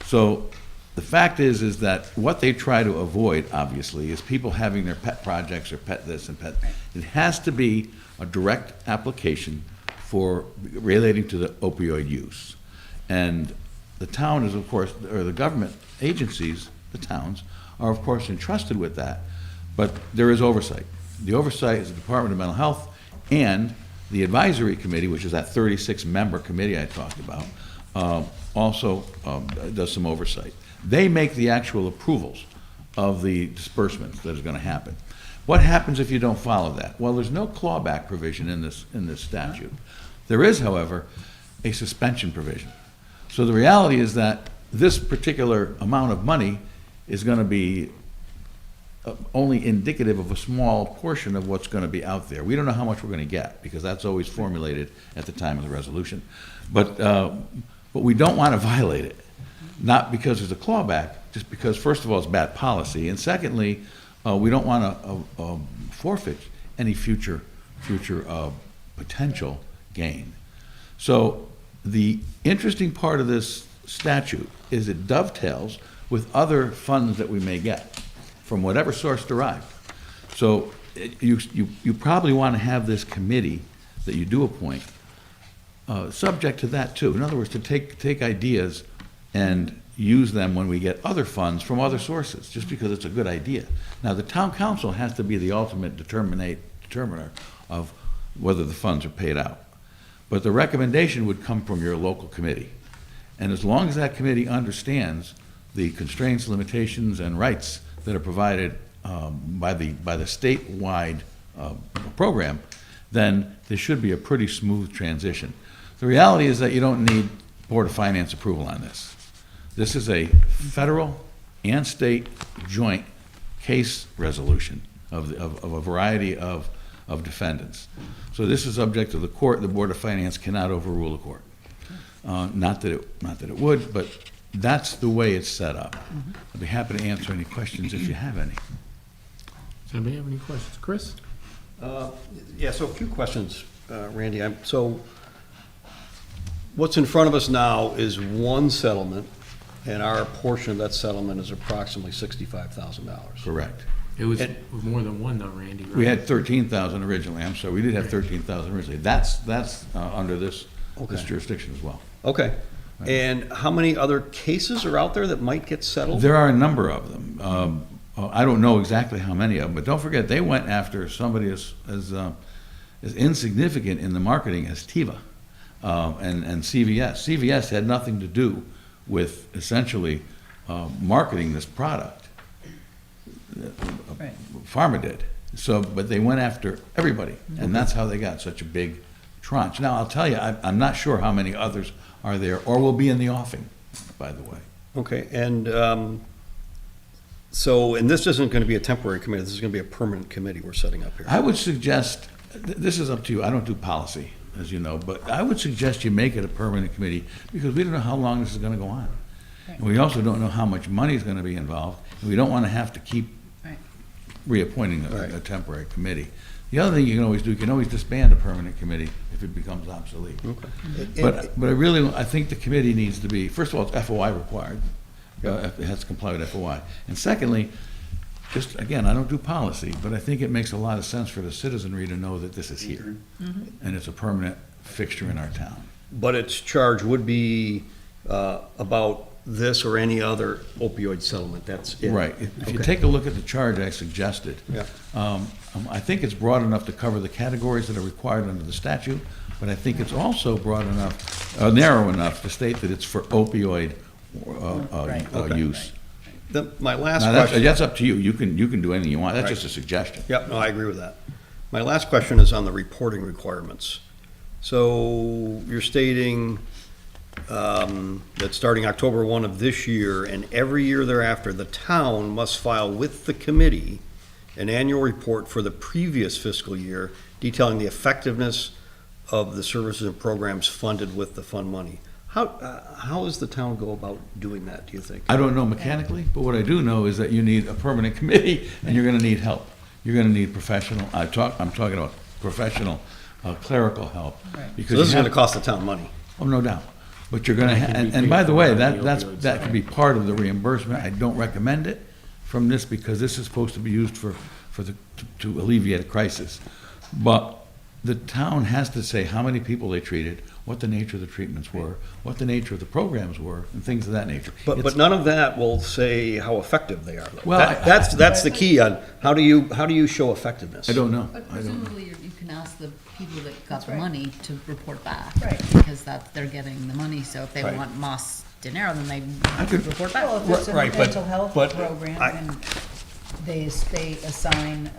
So the fact is that what they try to avoid, obviously, is people having their pet projects or pet this and pet. It has to be a direct application for relating to the opioid use. And the town is, of course, or the government agencies, the towns, are, of course, entrusted with that. But there is oversight. The oversight is the Department of Mental Health and the advisory committee, which is that 36-member committee I talked about, also does some oversight. They make the actual approvals of the disbursements that is going to happen. What happens if you don't follow that? Well, there's no clawback provision in this statute. There is, however, a suspension provision. So the reality is that this particular amount of money is going to be only indicative of a small portion of what's going to be out there. We don't know how much we're going to get because that's always formulated at the time of the resolution. But we don't want to violate it. Not because there's a clawback, just because, first of all, it's bad policy, and secondly, we don't want to forfeit any future potential gain. So the interesting part of this statute is it dovetails with other funds that we may get from whatever source derived. So you probably want to have this committee that you do appoint subject to that too. In other words, to take ideas and use them when we get other funds from other sources, just because it's a good idea. Now, the town council has to be the ultimate determiner of whether the funds are paid out. But the recommendation would come from your local committee. And as long as that committee understands the constraints, limitations, and rights that are provided by the statewide program, then there should be a pretty smooth transition. The reality is that you don't need Board of Finance approval on this. This is a federal and state joint case resolution of a variety of defendants. So this is subject to the court. The Board of Finance cannot overrule the court. Not that it would, but that's the way it's set up. I'd be happy to answer any questions if you have any. Does anybody have any questions? Chris? Yeah, so a few questions, Randy. So what's in front of us now is one settlement, and our portion of that settlement is approximately $65,000. Correct. It was more than one though, Randy, right? We had 13,000 originally. I'm sorry, we did have 13,000 originally. That's under this jurisdiction as well. Okay. And how many other cases are out there that might get settled? There are a number of them. I don't know exactly how many of them, but don't forget, they went after somebody as insignificant in the marketing as Teva and CVS. CVS had nothing to do with essentially marketing this product. Right. Pharma did. So, but they went after everybody, and that's how they got such a big tranche. Now, I'll tell you, I'm not sure how many others are there or will be in the offing, by the way. Okay, and so, and this isn't going to be a temporary committee, this is going to be a permanent committee we're setting up here. I would suggest, this is up to you, I don't do policy, as you know, but I would suggest you make it a permanent committee because we don't know how long this is going to go on. And we also don't know how much money is going to be involved, and we don't want to have to keep reappointing a temporary committee. The other thing you can always do, you can always disband a permanent committee if it becomes obsolete. Okay. But I think the committee needs to be, first of all, it's FOI required. It has to comply with FOI. And secondly, just, again, I don't do policy, but I think it makes a lot of sense for the citizenry to know that this is here. And it's a permanent fixture in our town. But its charge would be about this or any other opioid settlement, that's it? Right. If you take a look at the charge I suggested, I think it's broad enough to cover the categories that are required under the statute, but I think it's also broad enough, narrow enough to state that it's for opioid use. My last Now, question. that's up to you. You can do anything you want. That's just a suggestion. Yep, no, I agree with that. My last question is on the reporting requirements. So you're stating that starting October 1 of this year and every year thereafter, the town must file with the committee an annual report for the previous fiscal year detailing the effectiveness of the services and programs funded with the fund money. How does the town go about doing that, do you think? I don't know mechanically, but what I do know is that you need a permanent committee and you're going to need help. You're going to need professional, I'm talking about professional clerical help. Because so this is going to cost the town money. Oh, no doubt. But you're going to, and by the way, that can be part of the reimbursement. I don't recommend it from this because this is supposed to be used to alleviate a crisis. But the town has to say how many people they treated, what the nature of the treatments were, what the nature of the programs were, and things of that nature. But none of that will say how effective they are. Well, that's the key on how do you show effectiveness? I don't know. But presumably you can ask the people that got the money to report back. Right. Because they're getting the money, so if they want más dinero, then they report back. Well, if it's a mental health program and they assign,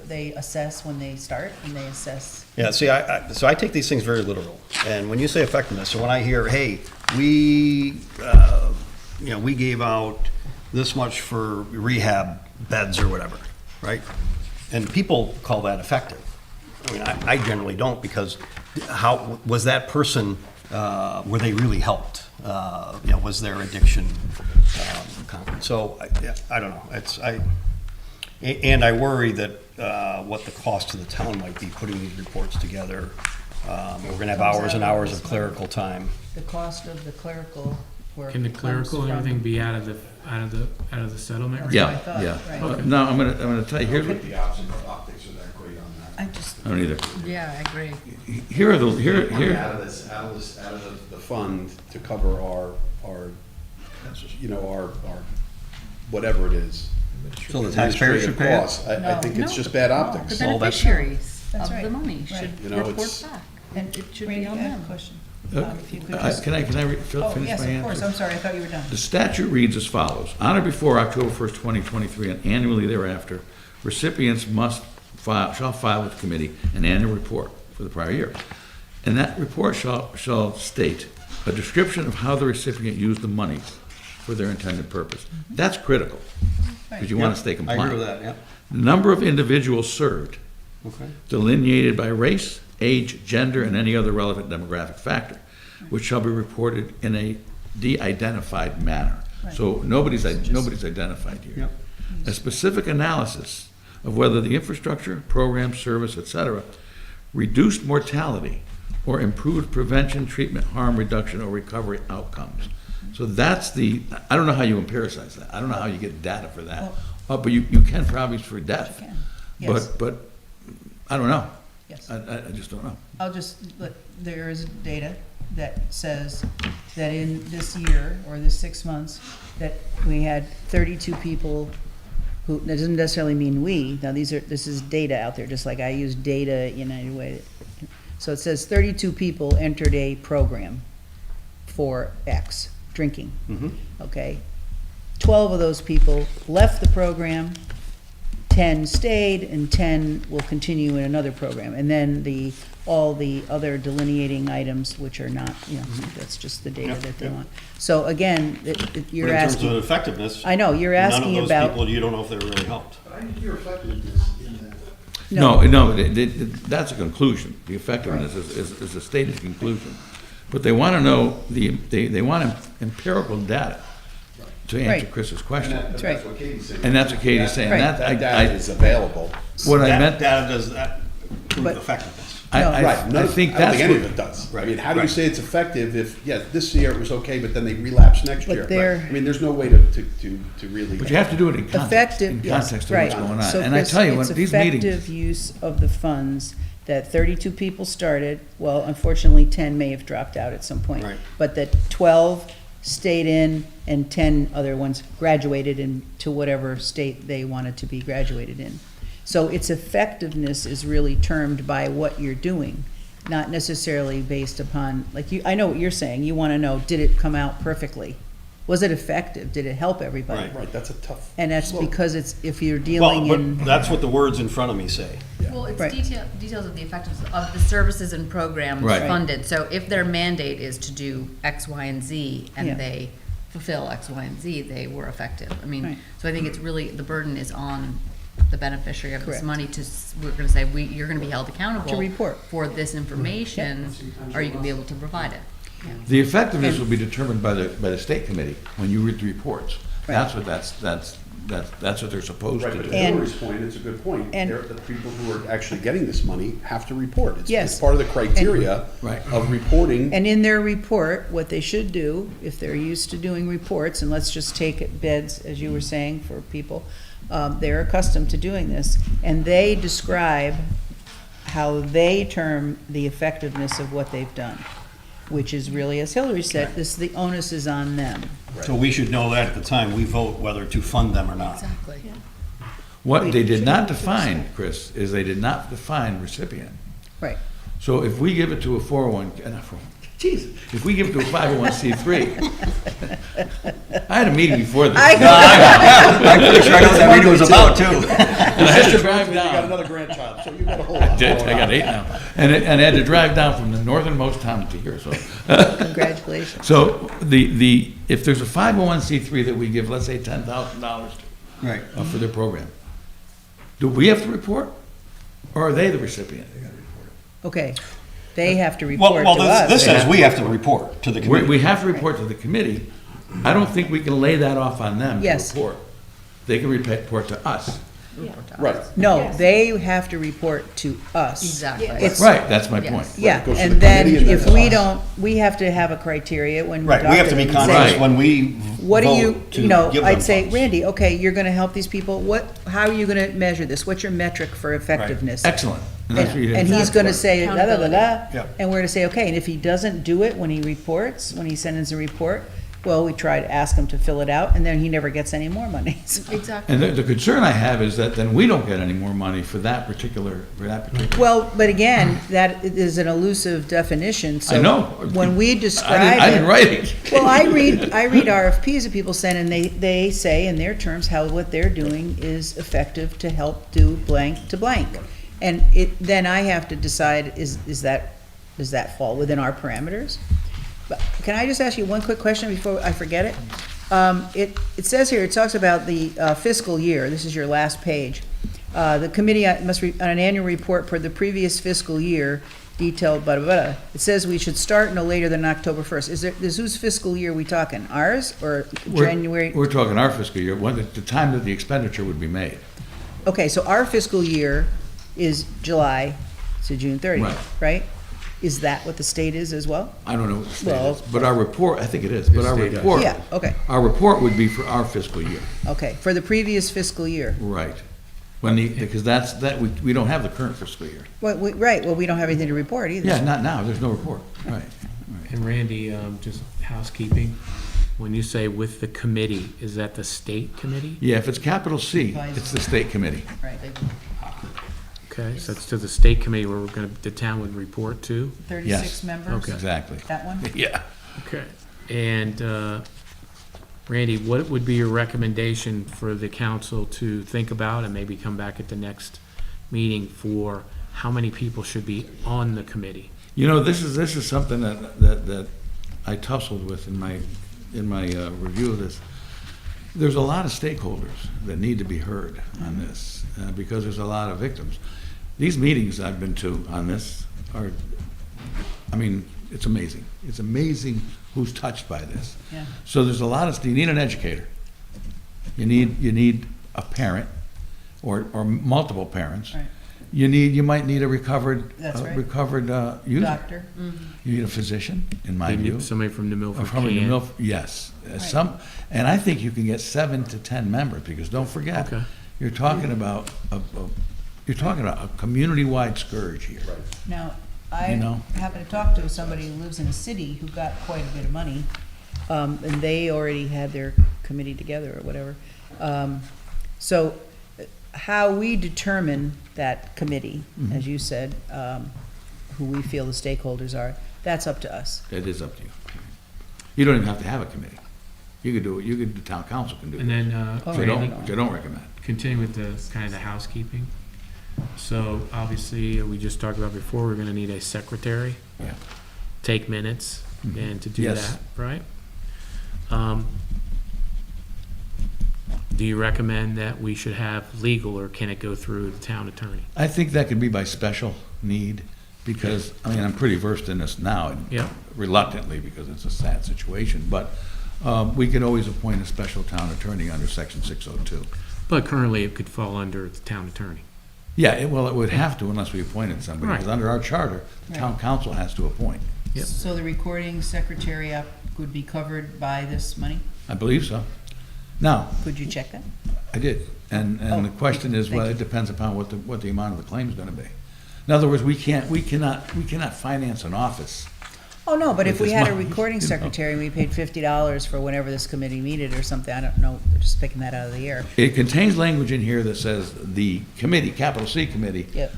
they assess when they start and they assess. Yeah, see, so I take these things very literal. And when you say effectiveness, so when I hear, hey, we gave out this much for rehab beds or whatever, right? And people call that effective. I mean, I generally don't because how was that person, were they really helped? Was their addiction conquered? So I don't know. And I worry that what the cost to the town might be putting these reports together We're going to have hours and hours of clerical time. The cost of the clerical work. Can the clerical and comes everything from- be out of the settlement? That's Yeah, what I thought, yeah. right. No, I'm gonna tell you, here's what, The optics are that great on that. I just, I don't either. Yeah, I agree. Here are the, Money here, out of the fund to cover our, you know, our, whatever it is. So the taxpayers should pay it? Costs. I think it's just bad optics. The Well, that's- beneficiaries That's of right. the money Right. should You know, report it's- back. and It should Randy, be on I have a them. question. If you could can I just. finish my Oh, yes, answer? of course, I'm sorry, I thought you were done. The statute reads as follows. On or before October 1st, 2023, and annually thereafter, recipients shall file with the committee an annual report for the prior year. And that report shall state a description of how the recipient used the money for their intended purpose. That's critical, because you want to stay I compliant. agree with that, yeah. Number of individuals served, Okay. delineated by race, age, gender, and any other relevant demographic factor, which shall be reported in a de-identified manner. So nobody's identified here. Yep. A specific analysis of whether the infrastructure, program, service, etc., reduced mortality or improved prevention, treatment, harm reduction, or recovery outcomes. So that's I don't know how you empiricize that. I don't know how you get data for that. But you can probably for death. You can. Yes. But I don't know. Yes. I just don't know. There is data that says that in this year, or this 6 months, that we had 32 people who, that doesn't necessarily mean we, now this is data out there, just like I use data at United Way. So it says 32 people entered a program for X, drinking, okay? 12 of those people left the program, 10 stayed, and 10 will continue in another program. And then all the other delineating items, which are not, that's just the data that they want. So again, you're But asking. in terms of effectiveness. I know, you're asking None of about. those people, you don't know if they really helped. But I didn't hear effectiveness in that. No, that's a conclusion. The effectiveness is a stated conclusion. But they want to know, they want empirical data to answer Right. Chris's question. That's right. what Katie's saying. And that's what Katie's saying. Right. That data is available. What I That meant, data does that prove But- effectiveness. No. Right, I think I don't that's think any of what, it does. I Right, mean, how do you right. say it's effective if, this year it was okay, but then they relapse next But year? they're- I mean, there's no way to really. but you have to do it in context, Effective, in yes, context of right. what's going on. So And I Chris, tell you, it's these meetings, effective use of the funds, that 32 people started, well, unfortunately, 10 may have dropped out at some point. Right. But that 12 stayed in, and 10 other ones graduated into whatever state they wanted to be graduated in. So its effectiveness is really termed by what you're doing, not necessarily based upon, I know what you're saying, you want to know, did it come out perfectly? Was it effective? Did it help everybody? Right. Right, that's a tough. And that's slope. because if you're Well, dealing in. but that's what the words in front of me say. Well, it's Right. details of the effectiveness of the services and programs Right. funded. So if their mandate is to do X, Y, and Z, Yeah. and they fulfill X, Y, and Z, they were effective. I mean, Right. so I think it's really, the burden is on the beneficiary of this Correct. money we're gonna say, you're gonna be held accountable. To report. For this information, or you can be able to provide it. the effectiveness will be determined by the state committee when you read the reports. Right. That's what they're supposed Right, to but do. to And- Hillary's point, it's a good point. and- The people who are actually getting this money have to report. Yes. It's part of the criteria Right. of reporting. And in their report, what they should do, if they're used to doing reports, and let's just take beds, as you were saying, for people, they're accustomed to doing this, and they describe how they term the effectiveness of what they've done, which is really, as Hillary said, the onus is on them. So we should know that at the time we vote whether to fund them or not. Exactly. What they did not define, Chris, is they did not define recipient. Right. So if we give it to a 401, Jesus, if we give it to a 501c3, I had a meeting before this. I'm pretty sure I know what that meeting was about, too. And I had to drive You got down. another grandchild, so you got a whole lot. I got 8 now. And I had to drive down from the northernmost town to here, so. Congratulations. So if there's a 501c3 that we give, let's say $10,000 to, Right. for their program, do we have to report? Or are they the recipient? Okay, they have to report to Well, us. this says we have to report to the committee. We have to report to the committee. I don't think we can lay that off on them to Yes. report. They can report to us. report to us. Right. No, they have to report to us. Exactly. It's- Right, that's my point. Yeah, It goes to and the then committee and if then we us. don't, we have to have a criteria when we Right, talk we have to be them and say, conscious when we what do you, vote to you know, give them I'd say, funds. Randy, okay, you're gonna help these people, how are you gonna measure this? What's your metric for effectiveness? Excellent. And that's what you did. And he's gonna say, da, da, da, da, Yeah. and we're gonna say, okay, and if he doesn't do it when he reports, when he sends a report, well, we try to ask him to fill it out, and then he never gets any more money. Exactly. And the concern I have is that then we don't get any more money for that particular. Well, but again, that is an elusive definition, so. I know. When we describe it. I didn't write it. Well, I read RFPs that people send, and they say in their terms how what they're doing is effective to help do blank to blank. And then I have to decide, does that fall within our parameters? But can I just ask you one quick question before I forget it? It says here, it talks about the fiscal year, this is your last page. The committee must, on an annual report for the previous fiscal year, detailed, blah, blah, blah. It says we should start no later than October 1st. Is whose fiscal year we talking? Ours or January? We're talking our fiscal year, the time that the expenditure would be made. Okay, so our fiscal year is July to June 30th, right? Is that what the state is as well? I don't know what the state Well, is, but our report, I think it is, but our state does. report. Yeah, okay. Our report would be for our fiscal year. Okay, for the previous fiscal year. Right. Because we don't have the current fiscal year. Right, well, we don't have anything to report either. Yeah, not now, there's no report, right. And Randy, just housekeeping, when you say with the committee, is that the state committee? Yeah, if it's capital C, it's the state committee. Right, Okay, so it's to the state committee where the town would report to? 36 members? Okay. Exactly. That one? Yeah. Okay, and Randy, what would be your recommendation for the council to think about and maybe come back at the next meeting for how many people should be on the committee? You know, this is something that I tussled with in my review of this. There's a lot of stakeholders that need to be heard on this because there's a lot of victims. These meetings I've been to on this are, I mean, it's amazing. It's amazing who's touched by this. Yeah. So there's a lot of, you need an educator. You need a parent or multiple parents. Right. You might need a recovered That's right. user. Doctor. You need a physician, in my You need view. somebody from New Milford From New can. Milford, yes. And I think you can get 7 to 10 members, because don't forget, Okay. you're talking about a community-wide scourge here. Now, I You know? happen to talk to somebody who lives in a city who got quite a bit of money, and they already had their committee together or whatever. So how we determine that committee, as you said, who we feel the stakeholders are, that's up to us. It is up to you. You don't even have to have a committee. You could do it, the town council can do it. And then, Which I Randy, don't recommend. continue with the kind of the housekeeping. So obviously, we just talked about before, we're gonna need a secretary, Yeah. take minutes, and to do Yes. that, right? Do you recommend that we should have legal, or can it go through the town attorney? I think that could be by special need, because, I mean, I'm pretty versed in this now, and Yeah. reluctantly, because it's a sad situation, but we could always appoint a special town attorney under section 602. But currently, it could fall under the town attorney. Yeah, it would have to unless we appointed somebody, because Right. under our charter, the town council has to appoint. Yep. So the recording secretary would be covered by this money? I believe so. Now, Could you check that? I did, and the question is, well, it depends upon what the amount of the claim is gonna be. In other words, we cannot finance an office. Oh, no, but if With we this had a money, recording you know. secretary and we paid $50 for whenever this committee needed or something, I don't know, just picking that out of the air. It contains language in here that says the committee, capital C committee, Yep.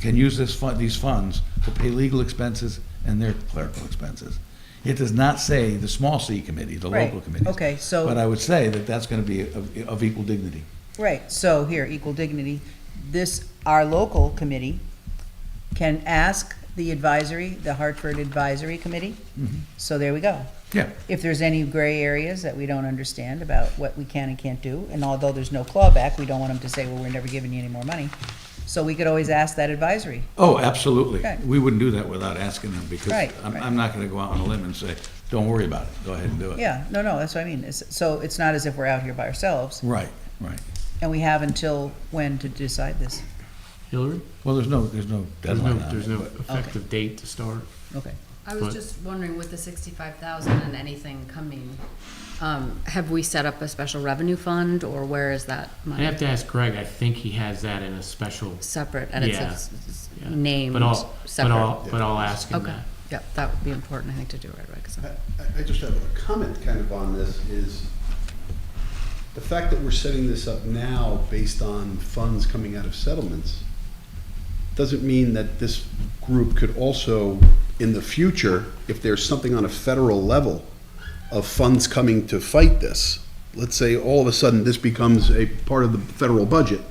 can use these funds to pay legal expenses and their clerical expenses. It does not say the small C committee, the Right. local committees. Okay, so- But I would say that that's gonna be of equal dignity. Right, so here, equal dignity, our local committee can ask the advisory, the Hartford Advisory Committee, so there we go. Yeah. If there's any gray areas that we don't understand about what we can and can't do, and although there's no clawback, we don't want them to say, well, we're never giving you any more money. So we could always ask that advisory. Oh, absolutely. Okay. We wouldn't do that without asking them, because Right, I'm right. not gonna go out on a limb and say, don't worry about it, go ahead and do it. Yeah, no, that's what I mean. So it's not as if we're out here by ourselves. Right, right. And we have until when to decide this? Hillary? Well, there's no deadline on There's it, no but- effective date to start. Okay. I was But- just wondering, with the 65,000 and anything coming, have we set up a special revenue fund, or where is that I money? have to ask Greg, I think he has that in a special. Separate, and it's Yeah, yeah. named But separate. I'll ask him Okay, that. yep, that would be important, I think, to do right away. 'Cause I just have a comment kind of on this is the fact that we're setting this up now based on funds coming out of settlements doesn't mean that this group could also, in the future, if there's something on a federal level of funds coming to fight this, let's say all of a sudden this becomes a part of the federal budget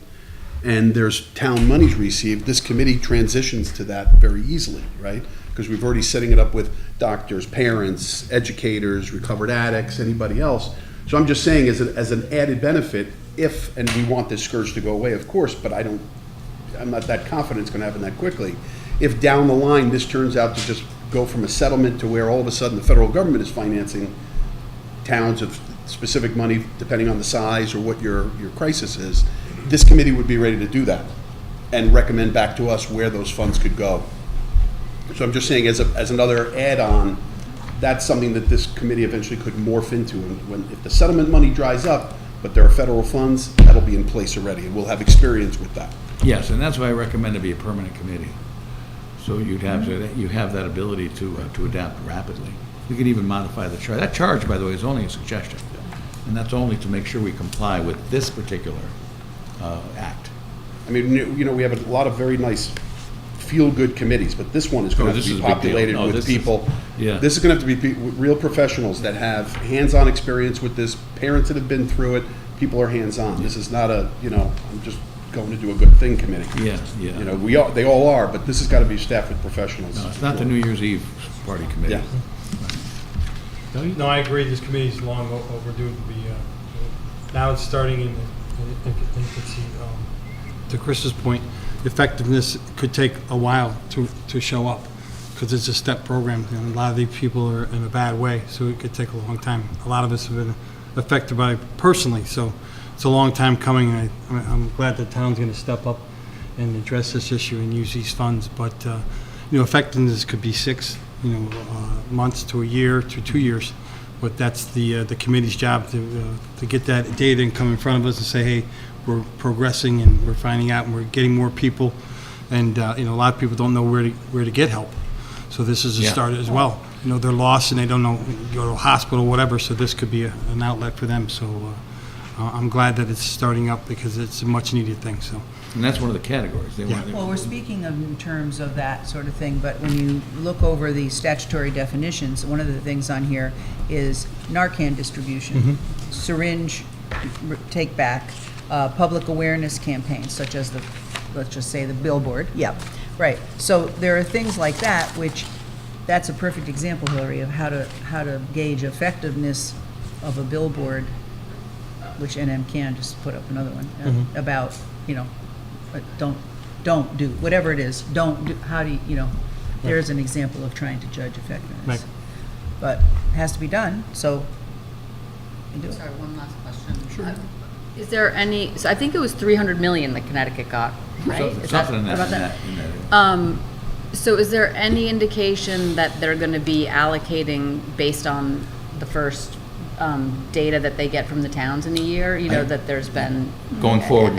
and there's town monies received, this committee transitions to that very easily, right? Because we've already setting it up with doctors, parents, educators, recovered addicts, anybody else. So I'm just saying as an added benefit, if, and we want this scourge to go away, of course, but I'm not that confident it's gonna happen that quickly. If down the line, this turns out to just go from a settlement to where all of a sudden the federal government is financing towns of specific money, depending on the size or what your crisis is, this committee would be ready to do that and recommend back to us where those funds could go. So I'm just saying, as another add-on, that's something that this committee eventually could morph into. And if the settlement money dries up, but there are federal funds, that'll be in place already, and we'll have experience with that. Yes, and that's why I recommend it be a permanent committee. So you have that ability to adapt rapidly. We could even modify the charge. That charge, by the way, is only a suggestion. And that's only to make sure we comply with this particular act. I mean, you know, we have a lot of very nice feel-good committees, but this one is going to have to be populated with people. Yeah. This is going to have to be real professionals that have hands-on experience with this, parents that have been through it, people are hands-on. This is not a, you know, I'm just going to do a good thing committee. Yeah, yeah. You know, they all are, but this has got to be staffed with professionals. No, it's not the New Year's Eve party committee. Yeah. No, I agree, this committee's long overdue to be, now it's starting in infancy. To Chris's point, effectiveness could take a while to show up, because it's a step program, and a lot of these people are in a bad way, so it could take a long time. A lot of us have been affected by it personally, so it's a long time coming, and I'm glad the town's gonna step up and address this issue and use these funds, but, you know, effectiveness could be 6 months to a year to 2 years, but that's the committee's job to get that data and come in front of us and say, hey, we're progressing and we're finding out and we're getting more people, and you know, a lot of people don't know where to get help, so this is a start as well. You know, they're lost and they don't know, go to a hospital, whatever, so this could be an outlet for them. So I'm glad that it's starting up, because it's a much needed thing. So. And that's one of the categories. Well, we're speaking of in terms of that sort of thing, but when you look over the statutory definitions, one of the things on here is Narcan distribution, syringe take back, public awareness campaigns, such as let's just say the billboard. Yeah, right. So there are things like that, which that's a perfect example, Hillary, of how to gauge effectiveness of a billboard, which NM can just put up another one about, you know, don't do whatever it is. Don't do. How do you know? There's an example of trying to judge effectiveness, Right. but it has to be done. So you do it. Sorry, one last question. Sure. Is there any? So I think it was 300 million that Connecticut got, right? Is Something in about that. So is there any indication that they're going to be allocating based on the first data that they get from the towns in a year? You know, that there's been Going forward,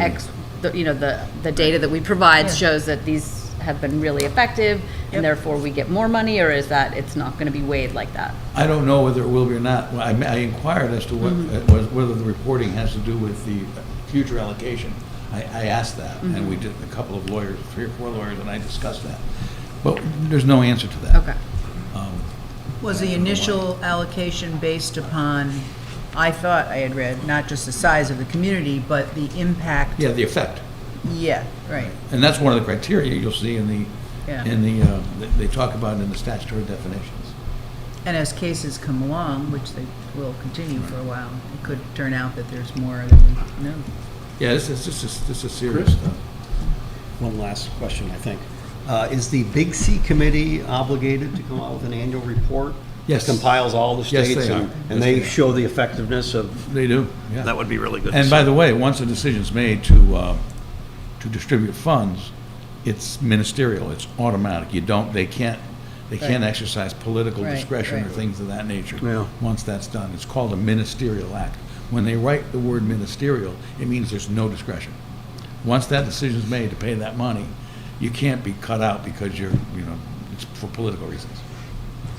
the data that we provide shows that these have been really effective, and therefore we get more money, or is that it's not going to be weighed like that? I don't know whether it will be or not. Well, I inquired as to whether the reporting has to do with the future allocation. I asked that, and we did a couple of lawyers, 3 or 4 lawyers, and I discussed that. But there's no answer to that. Okay. Was the initial allocation based upon, I thought I had read, not just the size of the community, but the impact? Yeah, the effect. Yeah, right. And that's one of the criteria you'll see in the, Yeah. they talk about in the statutory definitions. And as cases come along, which they will continue for a while, it could turn out that there's more than we know. Yeah, this is serious stuff. One last question, I think. Is the Big C Committee obligated to come out with an annual report Yes. compiles all the Yes, states, they are. and Yes, they they are. show the effectiveness of, They do, yeah. that would be really good. to And by see. the way, once a decision's made to distribute funds, it's ministerial, it's automatic. You don't, they can't exercise political Right, discretion or right. things of that nature. Yeah. Once that's done, it's called a ministerial act. When they write the word ministerial, it means there's no discretion. Once that decision's made to pay that money, you can't be cut out because it's for political reasons.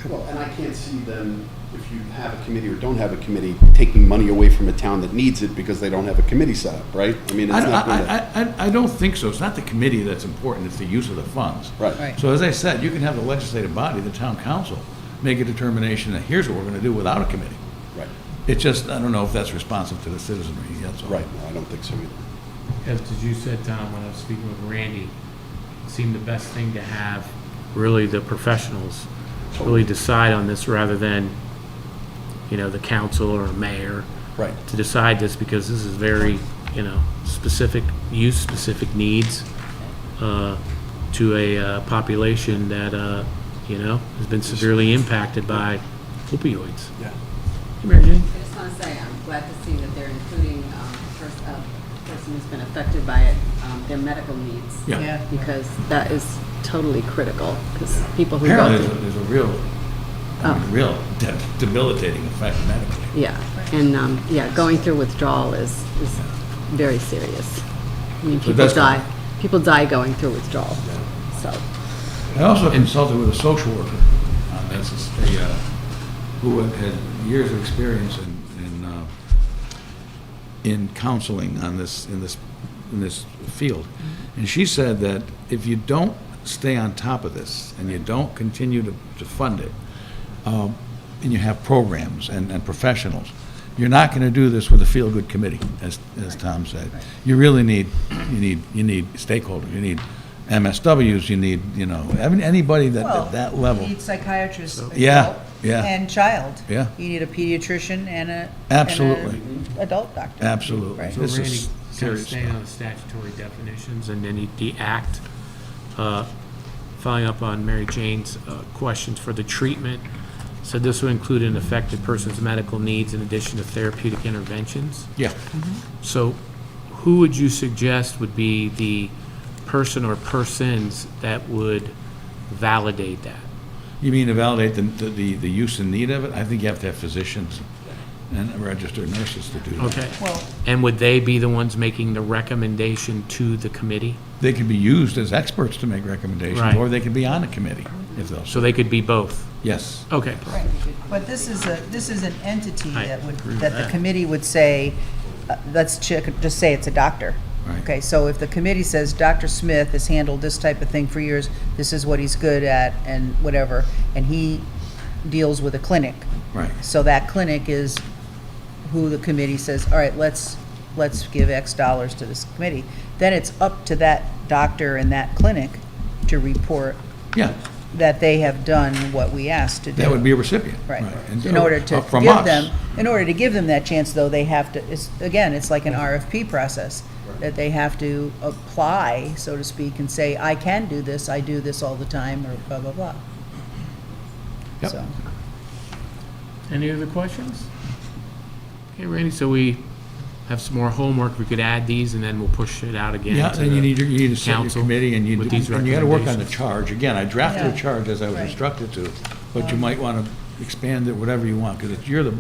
Well, and I can't see them, if you have a committee or don't have a committee, taking money away from a town that needs it because they don't have a committee set up, right? I mean, it's not going to... I don't think so. It's not the committee that's important, it's the use of the funds. Right. Right. So as I said, you can have the legislative body, the town council, make a determination that here's what we're gonna do without a committee. Right. It's just, I don't know if that's responsive to the citizenry, that's all. Right, no, I don't think so either. As you said, Tom, when I was speaking with Randy, it seemed the best thing to have really the professionals really decide on this rather than, the council or mayor. Right. To decide this, because this is very, specific use, specific needs to a population that, has been severely impacted by opioids. Yeah. Mary Jane? I just want to say, I'm glad to see that they're including a person who's been affected by it, their medical needs. Yeah. Yeah. Because that is totally critical, because people who go Apparently, through. there's a real debilitating effect medically. Yeah, and, going through withdrawal is very serious. I mean, people die going through withdrawal, so. I also consulted with a social worker on this, who had years of experience in counseling on this, in this field. And she said that if you don't stay on top of this and you don't continue to fund it, and you have programs and professionals, you're not going to do this with a feel-good committee, as Tom said. You really need stakeholders. You need MSWs. You need anybody at that level. You need psychiatrists, Yeah, adult yeah. and child. Yeah. You need a pediatrician and a Absolutely. and a adult doctor. Absolutely. Right. So This Randy, is kind of serious staying stuff. on the statutory definitions and then the act, following up on Mary Jane's questions for the treatment. So this would include an affected person's medical needs in addition to therapeutic interventions. Yeah. So who would you suggest would be the person or persons that would validate that? You mean to validate the use and need of it? I think you have to have physicians and registered nurses to do that. Okay. Well, And would they be the ones making the recommendation to the committee? They can be used as experts to make recommendations, Right. or they can be on a committee if they'll. So they could be both? Yes. Okay. right. But this is an entity I that agree with that the that. committee would say, let's just say it's a doctor. Right. Okay, so if the committee says Dr. Smith has handled this type of thing for years, this is what he's good at and whatever, and he deals with a clinic. Right. So that clinic is who the committee says, all right, let's give X dollars to this committee. Then it's up to that doctor and that clinic to report Yeah, that they have done what we asked to do. that would be a recipient. Right. And- In order to from give us. them, in order to give them that chance, though, they have to, it's like an RFP process, that they have to apply, so to speak, and say, I can do this, I do this all the time, or blah, blah, blah. Yep. So, Any other questions? Okay, Randy, so we have some more homework. We could add these and then we'll push it out again. Yeah, to and the you need to set your council committee, and you with these gotta work on the recommendations. charge. Again, I drafted Yeah. a charge as I was Right. instructed to, but you might wanna expand it, whatever you want, because you're the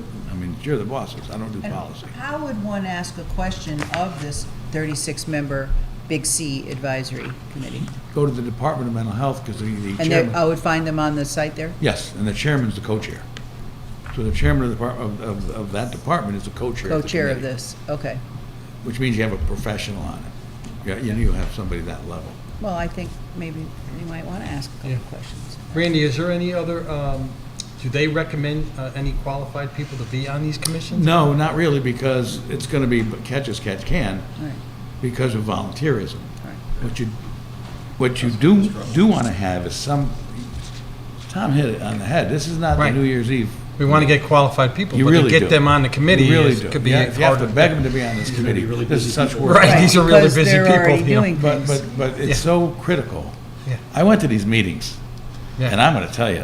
bosses, I don't do and policy. how would one ask a question of this 36-member Big C Advisory Committee? Go to the Department of Mental Health, because the And chairman. I would find them on the site there? Yes, and the chairman's the co-chair. So the chairman of the of that department is the co-chair. of the Co-chair of committee, this, okay. Which means you have a professional on it. Yeah, you'll have somebody that level. Well, I think maybe you might want to ask a couple questions. Randy, is there any other, do they recommend any qualified people to be on these commissions? No, not really, because it's gonna be catch as catch can Right. because of volunteerism. Right. What you do wanna have is Tom hit it on the head. This is not the Right. New Year's Eve. We want to get qualified people, You but really to do. get them on the committee You really is, do. could be You have hard to beg them to be on this committee. This is such work. Right, these are really because busy they're people. already you know. doing things. But it's Yeah. so critical. Yeah. I went to these meetings, Yeah. and I'm gonna tell you,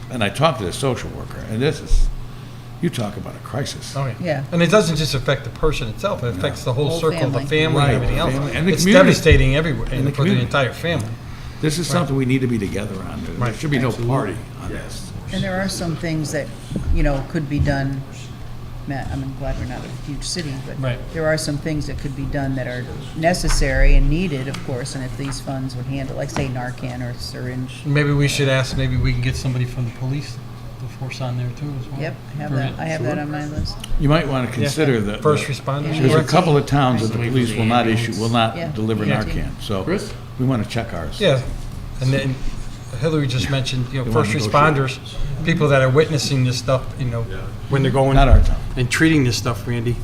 and I talked to the social worker, and this is, you talk about a crisis. Oh, yeah. Yeah. And it doesn't just affect the person itself, it affects the whole Whole circle, the family. family Right, and everything else. family, and the It's community. devastating everywhere, And the for the community. entire family. This is something we need to be together on. There Right. should be no party on this. And there are some things that, could be done, Matt, I'm glad we're not a huge city, but Right. there are some things that could be done that are necessary and needed, of course, and if these funds would handle, like say Narcan or syringe. Maybe we should ask, maybe we can get somebody from the police to force on there too as well. Yep, I have that on my list. You might want to consider Yeah. the. First responders. There's a Yeah. couple of towns that the Right. police will not issue, will Yeah. not deliver Yeah. Narcan, so Chris? we want to check ours. Yeah, and then Hillary just mentioned, They first want to responders, people that are witnessing this stuff, when they're going. Not our town. And treating this stuff, Randy.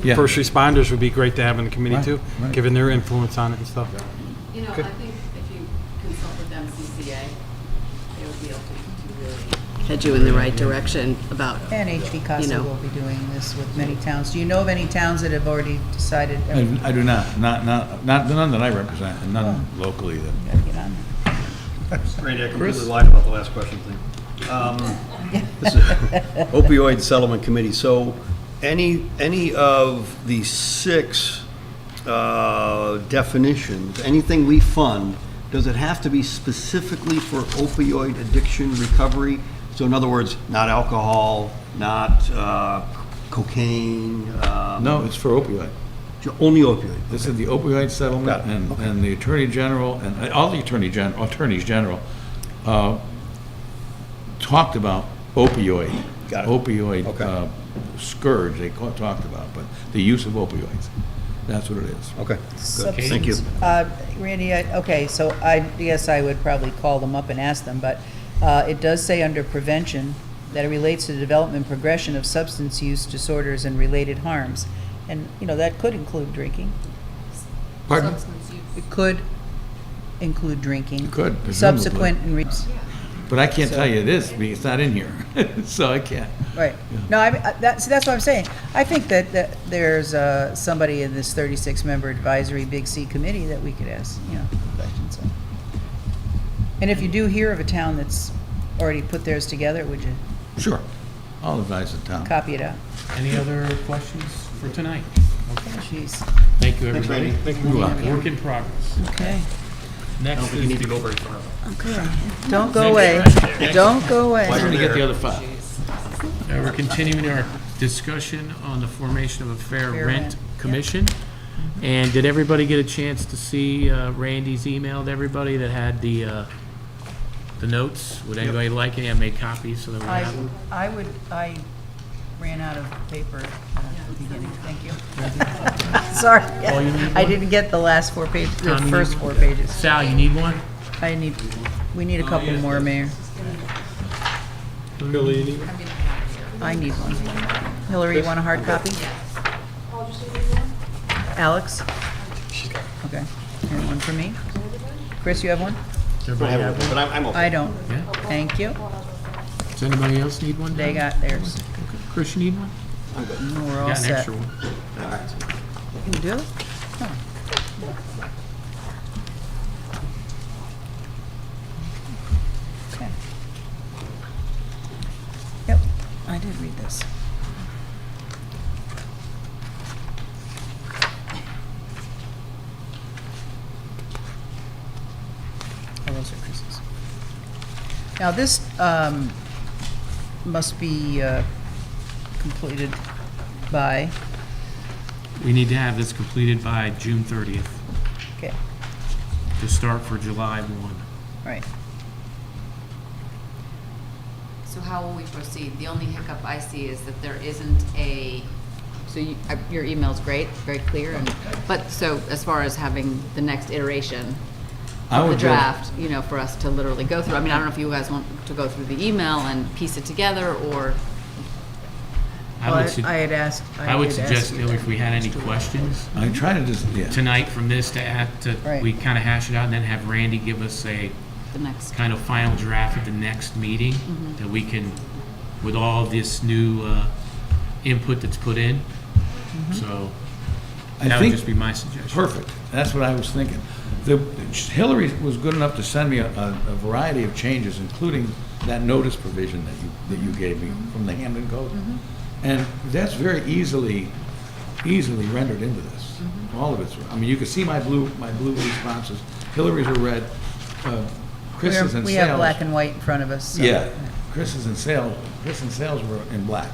Yeah. First responders would be great to have in the committee Right, too, right. given their influence on it and stuff. You know, I think if you consult with MCCA, they would be able to really head you in the right direction about, And HV CASA know. will be doing this with many towns. Do you know of any towns that have already decided? I do not, none that I represent, and none locally that. Gotta get on Randy, I completely lied about the last question thing. This is Opioid Settlement Committee. So any of the 6 definitions, anything we fund, does it have to be specifically for opioid addiction recovery? So in other words, not alcohol, not cocaine? No, it's for opioid. Only opioid? This is the opioid settlement, Got it. and the Attorney General, and all the Attorneys General talked about opioid. Got it. Opioid Okay. scourge, they talked about, but the use of opioids. That's what it is. Okay, good. Thank you. Randy, okay, so I guess I would probably call them up and ask them, but it does say under prevention that it relates to the development and progression of substance use disorders and related harms. And, that could include drinking. Pardon? It could include drinking. It could, presumably. Subsequent and But I can't So- tell you it is, because it's not in here, so I can't. Right. No, that's what I'm saying. I think that there's somebody in this 36-member advisory Big C committee that we could ask, questions of. And if you do hear of a town that's already put theirs together, would you Sure. I'll advise the town. copy it out? Any other questions for tonight? Okay. Jeez. Thank you, everybody. Thank You're welcome. Work in progress. Okay. Next is the go very far. Okay. Don't go away. Don't go away. Why don't we get the other 5? We're continuing our discussion on the formation of a fair Fair rent rent, commission. And did everybody get a chance to see Randy's email to everybody that had the notes? Would anybody like any? I made copies so that we have them. I ran out of paper at the beginning. Thank you. Sorry. Oh, you need I one? didn't get the last 4 pages, the Tom, you first need 4 one? pages. Sal, you need one? We need a couple more, Mayor. I need one. Hillary, you want a hard copy? Alex? Okay. And one for me? Chris, you have one? I have one, but I'm okay. I don't. Yeah. Thank you. Does anybody else need one? They got theirs. Chris, you need one? No, we're all Got an set. extra one. You do? Oh. Okay. Yep, I did read this. Oh, those are Chris's. Now, this must be completed by, We need to have this completed by June 30th okay, to start for July 1. right. So how will we proceed? The only hiccup I see is that there isn't a, so your email's great, very clear, but so as far as having the next iteration I of the would go- draft, for us to literally go through. I mean, I don't know if you guys want to go through the email and piece it together, or, I had asked. I would did ask suggest, you if we had any questions I try to just, yeah. tonight from this to add, Right. we kind of hash it out and then have Randy give us a the next. kind of final draft at the next meeting that we can, with all this new input that's put in. So I that would think- just be my suggestion. Perfect. That's what I was thinking. Hillary was good enough to send me a variety of changes, including that notice provision that you gave me from the Hamden Code. And that's very easily rendered into this. All of it's, I mean, you can see my blue responses. Hillary's are red, Chris's and Sales. We have black and white in front of us. So. Yeah, Chris and Sales were in black.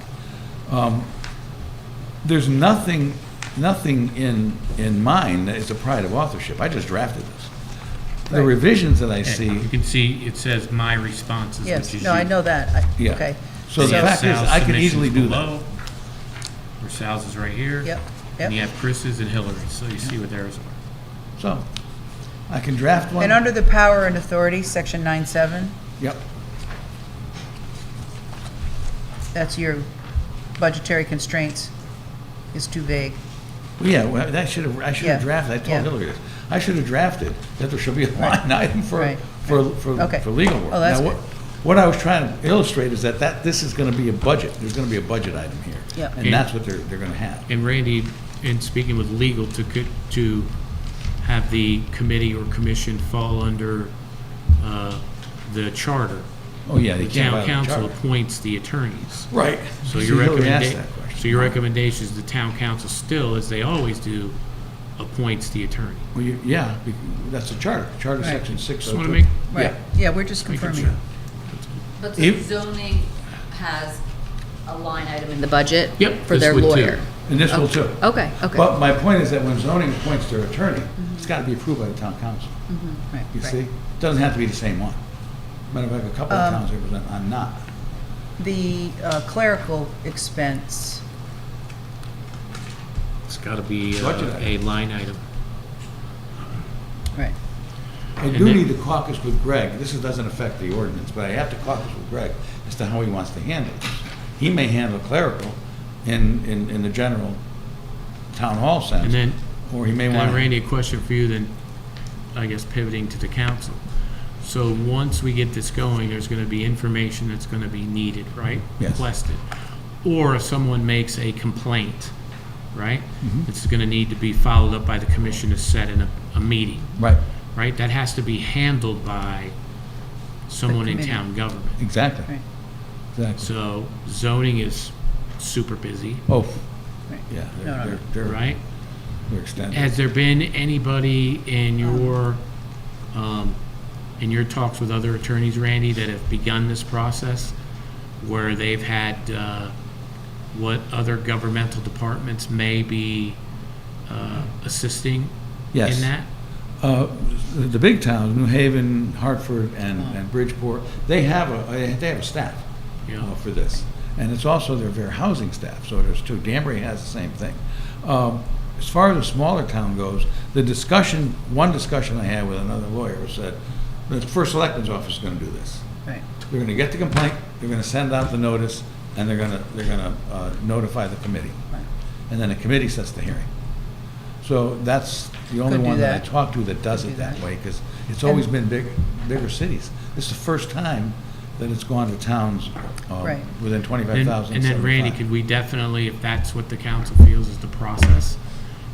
There's nothing in mine that is a pride of authorship. I just drafted this. The revisions that I see. You can see it says my responses. Yes, which is no, I know that. Yeah. Okay. So the fact is, I can easily do that. Where Sal's is right here. Yep. And you have Chris's and Hillary's, so you see what theirs are. So, I can draft one. And under the power and authority, section 9.7, Yep. that's your budgetary constraints is too vague. Well, yeah, well, I should have drafted, I told Hillary this. I should have drafted that there should be a line item for legal work. Oh, that's Now, good. what I was trying to illustrate is that this is gonna be a budget, there's gonna be a budget item here. Yep. And that's what they're gonna have. And Randy, in speaking with legal, to have the committee or commission fall under the charter. Oh, yeah, they The can't town violate the council charter. appoints the attorneys. Right. So See, your Hillary asked that question. So your recommendation is the town council still, as they always do, appoints the attorney. Well, that's the charter, Right. section 602. Just wanna make- Right, yeah, we're just Making confirming. sure. But If- zoning has a line item in the budget Yep, for this their would too. lawyer. And this will too. Okay, okay. But my point is that when zoning appoints their attorney, it's gotta be approved by the town council. Right, You right. see? It doesn't have to be the same one. Matter of fact, a couple of towns I'm not. The clerical expense, It's gotta be Budget a line item. right. I And do then- need to caucus with Greg. Doesn't affect the ordinance, but I have to caucus with Greg as to how he wants to handle it. He may handle clerical in the general town hall sense. And then, Or he may and want then Randy, a question for you then, I guess pivoting to the council. So once we get this going, there's gonna be information that's gonna be needed, right? Yes. Requested. Or if someone makes a complaint, right? Mhm. It's gonna need to be followed up by the commission to set in a meeting, Right, right? That has to be handled by someone in committee. town government. exactly. Right. Exactly. So zoning is super busy, Oh, Right. yeah, No. right? they're extended. Has there been anybody in your talks with other attorneys, Randy, that have begun this process where they've had what other governmental departments may be assisting Yes. in that? The big towns, New Haven, Hartford, and Bridgeport, they have a staff Yeah. for this. And it's also their housing staff, so there's two. Danbury has the same thing. As far as the smaller town goes, one discussion I had with another lawyer said, the first selectman's office is gonna do this. Right. They're gonna get the complaint, they're gonna send out the notice, and they're gonna notify the committee. Right. And then the committee sets the hearing. So that's the only Could do one that I that. talked to that does Could it do that that. way, because it's always been bigger cities. This is the first time that it's gone to towns Right. within 25,000. And then Randy, 75. could we definitely, if that's what the council feels is the process,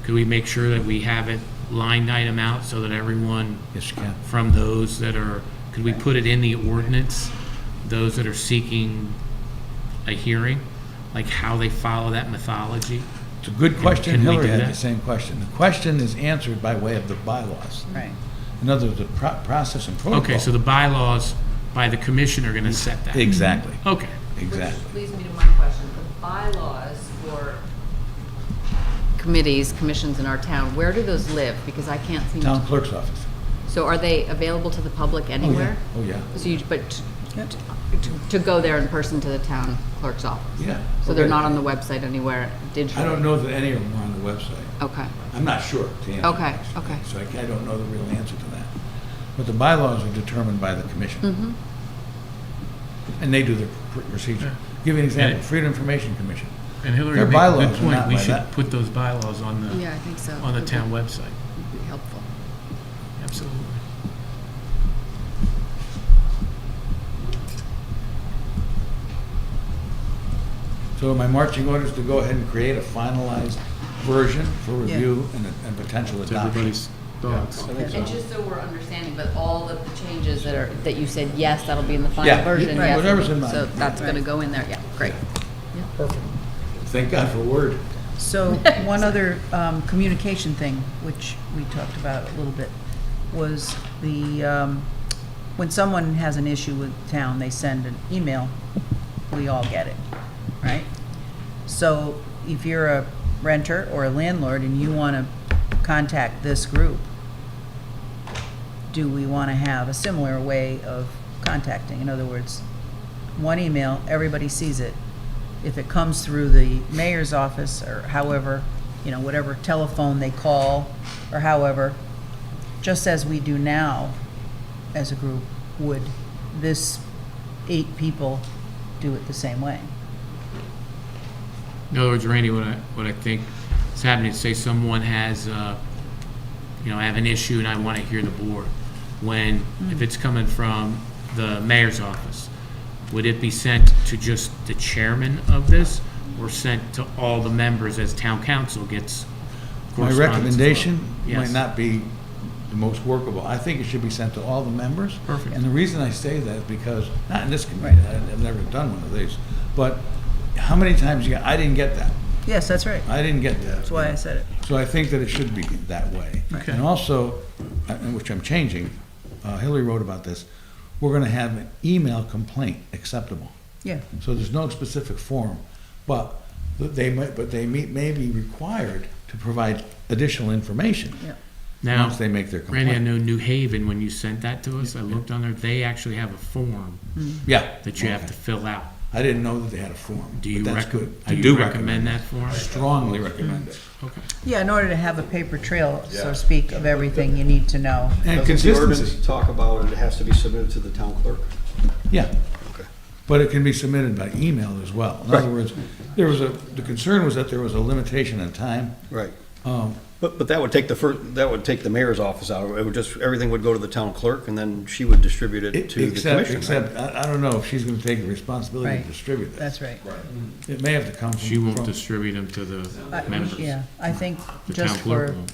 could we make sure that we have it line item out so that everyone Yes, you can. from those that are, could we put it in the ordinance, those that are seeking a hearing, like how they follow that methodology? It's a good question. Can we Hillary do had that? the same question. The question is answered by way of the bylaws. Right. In other words, the process and protocol. Okay, so the bylaws by the commission are gonna set that? Exactly, Okay. exactly. Which leads me to my question. The bylaws for committees, commissions in our town, where do those live? Because I can't seem Town to. clerk's office. So are they available to the public anywhere? Oh, yeah. So you, but to go there in person to the town clerk's office? Yeah. So they're not on the website anywhere digitally? I don't know that any of them are on the website. Okay. I'm not sure, to answer. Okay, that. okay. So I don't know the real answer to that. But the bylaws are determined by the commission. Mm-hmm. And they do the procedure. Give you an example, And- Freedom Information Commission. And Hillary, Their you make a bylaws good are point. not We by should that. put those bylaws on the, Yeah, I think so. on the Would town be- website. Would be helpful. Absolutely. So my marching orders to go ahead and create a finalized version for Yeah. review and potential To adoption. everybody's Dogs. And just so we're understanding, but all of the changes that you said, yes, that'll be in the final Yeah, version. right. Yes, Whatever's in mind. So that's gonna go in there, yeah, great. Perfect. Thank God for Word. So one other communication thing, which we talked about a little bit, was when someone has an issue with town, they send an email, we all get it, right? So if you're a renter or a landlord and you want to contact this group, do we want to have a similar way of contacting? In other words, one email, everybody sees it. If it comes through the mayor's office or however, whatever telephone they call or however, just as we do now as a group, would this 8 people do it the same way? In other words, Randy, what I think is happening is, say someone has, I have an issue and I want to hear the board. If it's coming from the mayor's office, would it be sent to just the chairman of this, or sent to all the members as town council gets My correspondence? recommendation Yes. might not be the most workable. I think it should be sent to all the members. Perfect. And the reason I say that is because, not in this committee, I've never done one of these, but how many times I didn't get that. Yes, that's right. I didn't get that. That's why I said it. So I think that it should be that way. Okay. And also, which I'm changing, Hillary wrote about this, we're gonna have an email complaint acceptable. Yeah. So there's no specific form, but they may be required to provide additional information. Yeah. Now, Once they make their complaint. Randy, I know New Haven, when you sent that to us, I looked on there, they actually have a form Yeah. that you have Okay. to fill out. I didn't know that they had a form. Do you but that's recommend? good. I do recommend that form? Strongly recommend it. Okay. Yeah, in order to have a paper trail, so to speak, of everything you need to know. And Doesn't the ordinance consistency. talk about it has to be submitted to the town clerk? Yeah. Okay. But it can be submitted by email as well. In other words, the concern was that there was a limitation on time. Right. Um, But that would take the mayor's office out. It would everything would go to the town clerk, and then she would distribute it to the commission. Except, I don't know if she's gonna take the responsibility Right. to distribute that. That's right. It may have to come from. She won't from- distribute them to the members. Yeah, I think The just town clerk for won't.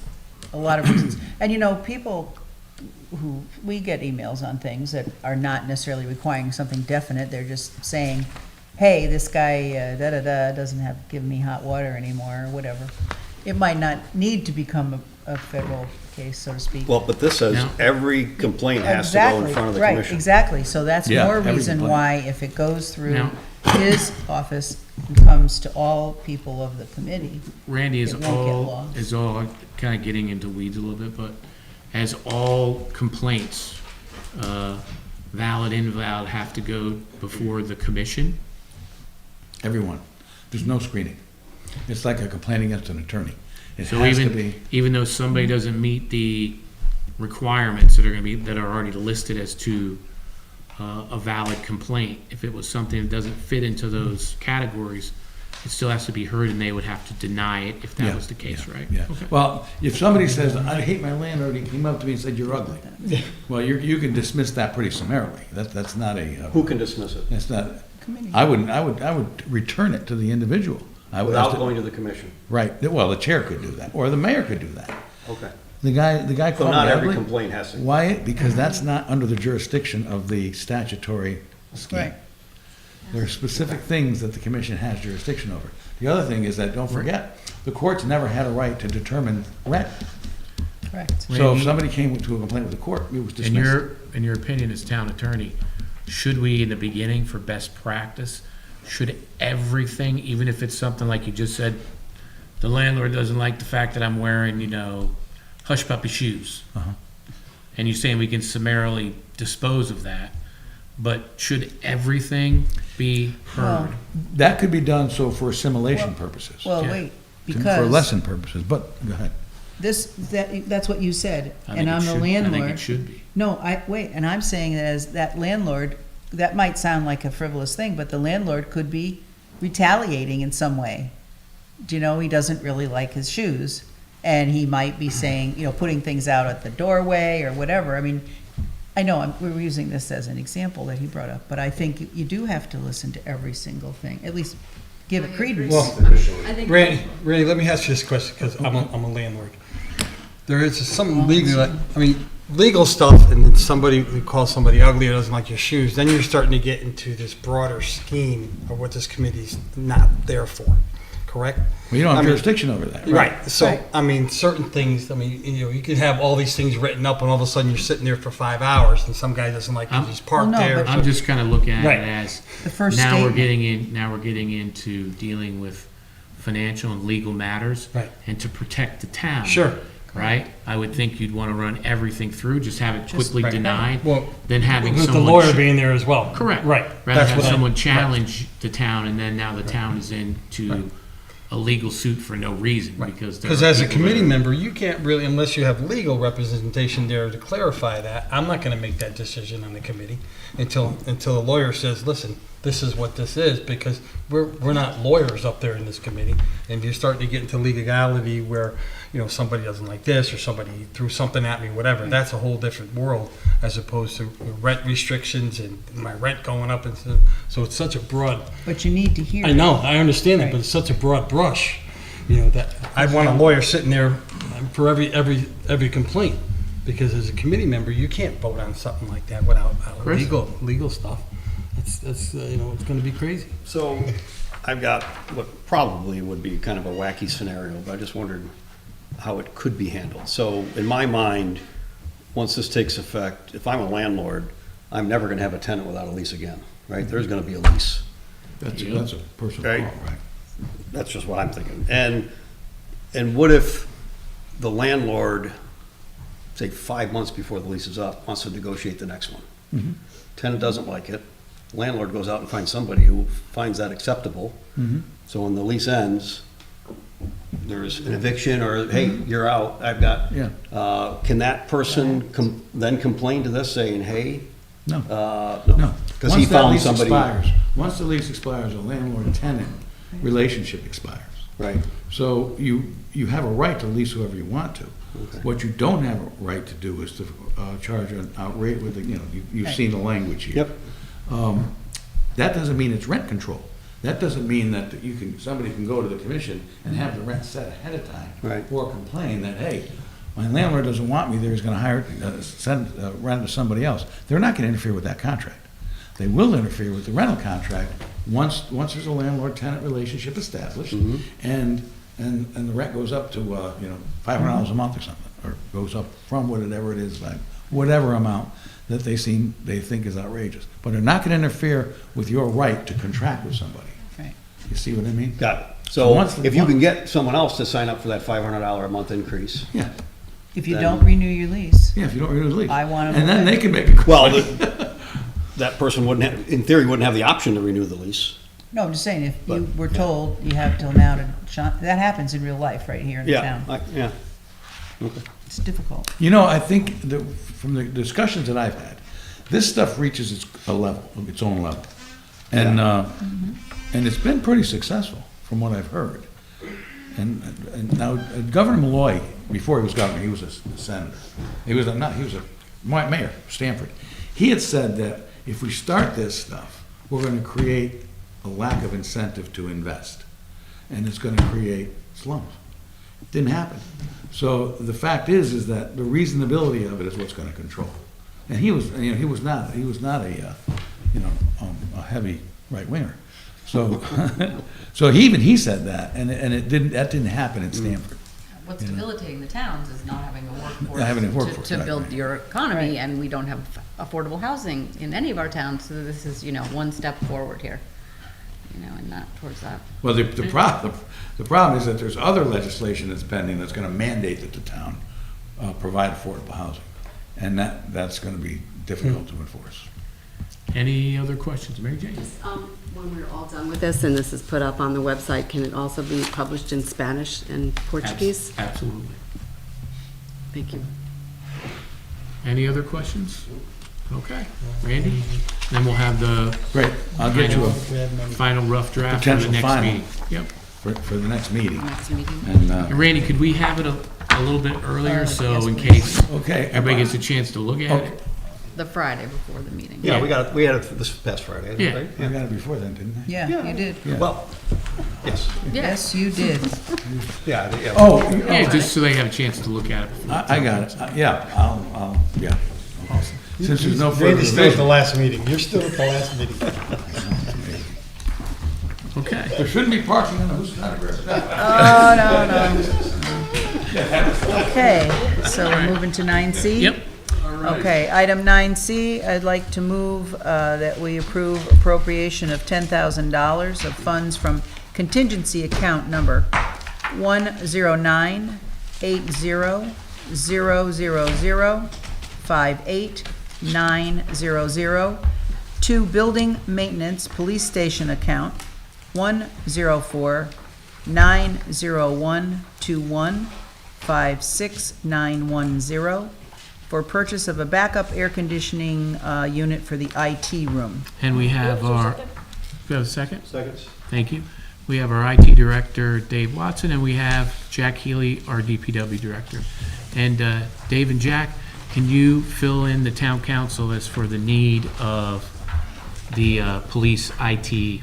a lot of reasons. And people we get emails on things that are not necessarily requiring something definite, they're just saying, hey, this guy, doesn't give me hot water anymore, or whatever. It might not need to become a federal case, so to speak. Well, but this says No. every complaint has to go in front of the commission. Right, exactly, so that's Yeah, more every reason complaint. why, if it goes through Now- his office and comes to all people of the committee, Randy, it won't get lost. is all, kind of getting into weeds a little bit, but as all complaints, valid, invalid, have to go before the commission? Everyone. There's no screening. It's like a complaint against an attorney. It So has to be. even though somebody doesn't meet the requirements that are already listed as to a valid complaint, if it was something that doesn't fit into those categories, it still has to be heard, and they would have to deny it if that Yeah, was the case, right? Yeah. Okay. Well, if somebody says, I hate my landlord, he came up to me and said, you're ugly. Well, you can dismiss that pretty summarily. That's not a. Who can dismiss it? That's not, I would return it to the individual. Without going to the commission? Right, well, the chair could do that, or the mayor could do that. Okay. The guy So called me not every ugly. complaint has to. Why? Because that's not under the jurisdiction of the statutory scheme. Right. There are specific things that the commission has jurisdiction over. The other thing is that, don't forget, the courts never had a right to determine rent. Correct. So if Randy, somebody came to a complaint with the court, it was dismissed. in your opinion as town attorney, should we, in the beginning, for best practice, should everything, even if it's something like you just said, the landlord doesn't like the fact that I'm wearing, hush puppy shoes, Uh-huh. and you're saying we can summarily dispose of that, but should everything be heard? That could be done so for assimilation purposes. Well, Yeah. wait, For because lesson purposes, but, go ahead. that's what you said, I think and it I'm the should- landlord. I think it should be. No, and I'm saying that as that landlord, that might sound like a frivolous thing, but the landlord could be retaliating in some way. Do you know, he doesn't really like his shoes, and he might be saying, putting things out at the doorway or whatever. I mean, I know we're using this as an example that he brought up, but I think you do have to listen to every single thing, at least give it credence. Well, I think. Randy, let me ask you this question, because I'm a landlord. there is some legal, I mean, legal stuff, and then somebody calls somebody ugly or doesn't like your shoes, then you're starting to get into this broader scheme of what this committee's not there for, correct? Well, you don't have I mean, jurisdiction over that. Right, so, I mean, certain things, I mean, you know, you could have all these things written up, and all of a sudden you're sitting there for 5 hours, and some guy doesn't like it, he's parked Well, no, there. but- I'm just kind of looking at Right. it as, The first now we're statement. getting into dealing with financial and legal matters. Right. And to protect the town. Sure. Right? I would think you'd want to run everything through, just have it quickly Right. denied, Well, than having with someone. the lawyer ch- being there as well. Correct. Right. Rather That's have what I- someone right. challenge the town, and then now the town is into a legal suit for no reason, because. there Because are as a people that committee are- member, you can't really, unless you have legal representation there to clarify that, I'm not gonna make that decision on the committee until the lawyer says, listen, this is what this is, because we're not lawyers up there in this committee. And you're starting to get into legality where, you know, somebody doesn't like this, or somebody threw something at me, whatever, that's a whole different world, as opposed to rent restrictions and my rent going up, and so it's such a broad. But you need to hear. I know, I understand that, but it's such a broad brush, you know, that I'd want a lawyer sitting there for every complaint, because as a committee member, you can't vote on something like that without Chris? legal stuff. That's you know, it's gonna be crazy. So I've got what probably would be kind of a wacky scenario, but I just wondered how it could be handled. So in my mind, once this takes effect, if I'm a landlord, I'm never gonna have a tenant without a lease again, right? There's gonna be a lease. That's a personal Right. call, right? That's just what I'm thinking. And what if the landlord, say 5 months before the lease is up, wants to negotiate the next one? Mhm. Tenant doesn't like it. Landlord goes out and finds somebody who finds that acceptable. Mhm. So when the lease ends, there's an eviction, or, hey, you're out, I've got. Yeah. Can that person then complain to this saying, hey? No. No. Because he found somebody. Once the lease expires, a landlord-tenant relationship expires. Right. So you have a right to lease whoever you want to. Okay. What you don't have a right to do is to charge an outrage with, you've seen the language here. Yep. That doesn't mean it's rent control. That doesn't mean that somebody can go to the commission and have the rent set ahead of time. Right. Or complain that, hey, my landlord doesn't want me there, he's gonna send rent to somebody else. They're not gonna interfere with that contract. They will interfere with the rental contract once there's a landlord-tenant relationship established, Mhm. and the rent goes up to, $500 a month or something, or goes up from whatever it is, like, whatever amount that they think is outrageous. But they're not gonna interfere with your right to contract with somebody. Right. You see what I mean? Got it. So once So if you can get someone else to sign up for that $500 a month increase. Yeah. If you Then- don't renew your lease. Yeah, if you don't renew the lease. I want 'em And then away. they can make a Well, complaint. that person wouldn't have, in theory, wouldn't have the option to renew the lease. No, I'm just saying, if you But- were told you have till now to, that happens in real life right here in the Yeah, town. yeah. Okay. It's difficult. You know, I think from the discussions that I've had, this stuff reaches its own level. And, and it's been pretty successful, from what I've heard. And now, Governor Malloy, before he was governor, he was a senator. He was a mayor of Stamford. He had said that if we start this stuff, we're gonna create a lack of incentive to invest. And it's gonna create slums. It didn't happen. So the fact is that the reasonability of it is what's gonna control. And he was not a heavy right winger. So, so he said that, and that didn't happen in Stamford. What's debilitating the towns is not having a workforce, Not having a workforce, to right, build right. your economy, and we don't have affordable housing in any of our towns, so this is, one step forward here, and not towards that. Well, the problem is that there's other legislation that's pending that's gonna mandate that the town provide affordable housing. And that's gonna be difficult to enforce. Any other questions, Mary Jane? When we're all done with this and this is put up on the website, can it also be published in Spanish and Portuguese? Absolutely. Thank you. Any other questions? Okay, Randy? Then we'll have the. Great, I'll get you a final rough draft for the potential next final. meeting. Yep. For the next meeting. Next meeting. And Randy, could we have it a little bit earlier, so in case Okay. everybody gets a chance to look at it? the Friday before the meeting. Yeah, we had it this past Friday, I think, Yeah. right? I got it before then, didn't I? Yeah, you did. Yeah. Well, yes. Yes, you did. Yeah. Oh, Yeah, just so they have a chance to look at it. before. I got it. Yeah, yeah. Since there's no further Randy's still at the revision. last meeting. You're still at the last meeting. Okay. There shouldn't be parking on the Housatonic River. No. Okay, so we're moving to 9C? Yep. Okay, item 9C, I'd like to move that we approve appropriation of $10,000 of funds from contingency account number 1098000589000 to building maintenance police station account 104-90121-56910 for purchase of a backup air conditioning unit for the IT room. And we have our, we have a second? Seconds. Thank you. We have our IT director, Dave Watson, and we have Jack Healy, our DPW director. And Dave and Jack, can you fill in the town council as for the need of the police IT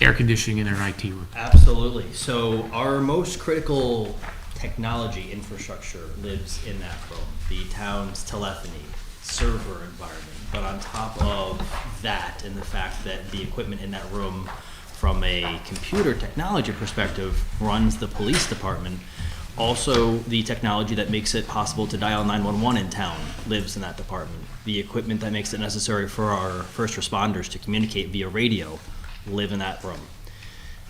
air conditioning in their IT room? Absolutely. So our most critical technology infrastructure lives in that room. The town's telephony, server environment. But on top of that, and the fact that the equipment in that room from a computer technology perspective runs the police department, also the technology that makes it possible to dial 911 in town lives in that department. The equipment that makes it necessary for our first responders to communicate via radio live in that room.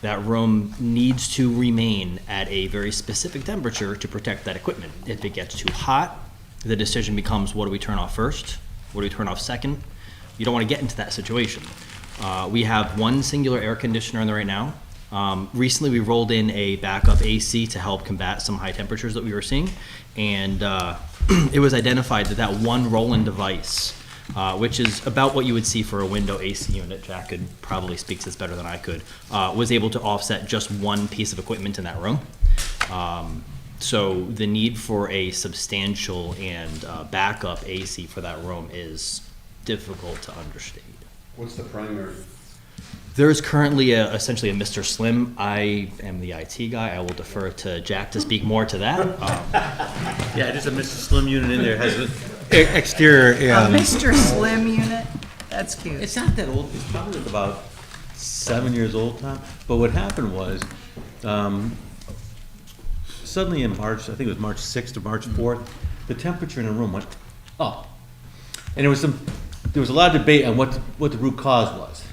That room needs to remain at a very specific temperature to protect that equipment. If it gets too hot, the decision becomes, what do we turn off first? What do we turn off second? You don't want to get into that situation. We have one singular air conditioner in there right now. Recently, we rolled in a backup AC to help combat some high temperatures that we were seeing, and it was identified that one roll-in device, which is about what you would see for a window AC unit, Jack could probably speak to this better than I could, was able to offset just one piece of equipment in that room. So the need for a substantial and backup AC for that room is difficult to understate. What's the primary? There is currently essentially a Mr. Slim. I am the IT guy. I will defer to Jack to speak more to that. Yeah, just a Mr. Slim unit in there, has an exterior. A Mr. Slim unit? That's cute. It's not that old, it's probably about 7 years old, Tom. But what happened was, suddenly in March, I think it was March 6th or March 4th, the temperature in the room went up. And there was a lot of debate on what the root cause was.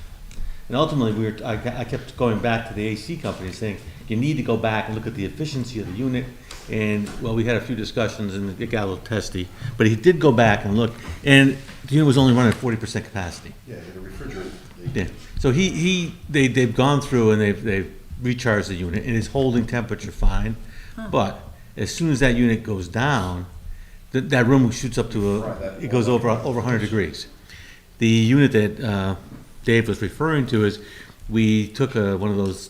And ultimately, I kept going back to the AC company saying, you need to go back and look at the efficiency of the unit. And, well, we had a few discussions and it got a little testy. But he did go back and look, and the unit was only running at 40% capacity. Yeah, the refrigerant. Yeah. So they've gone through and they've recharged the unit and it's holding temperature fine. But as soon as that unit goes down, that room shoots up to it goes over 100 degrees. The unit that Dave was referring to is we took one of those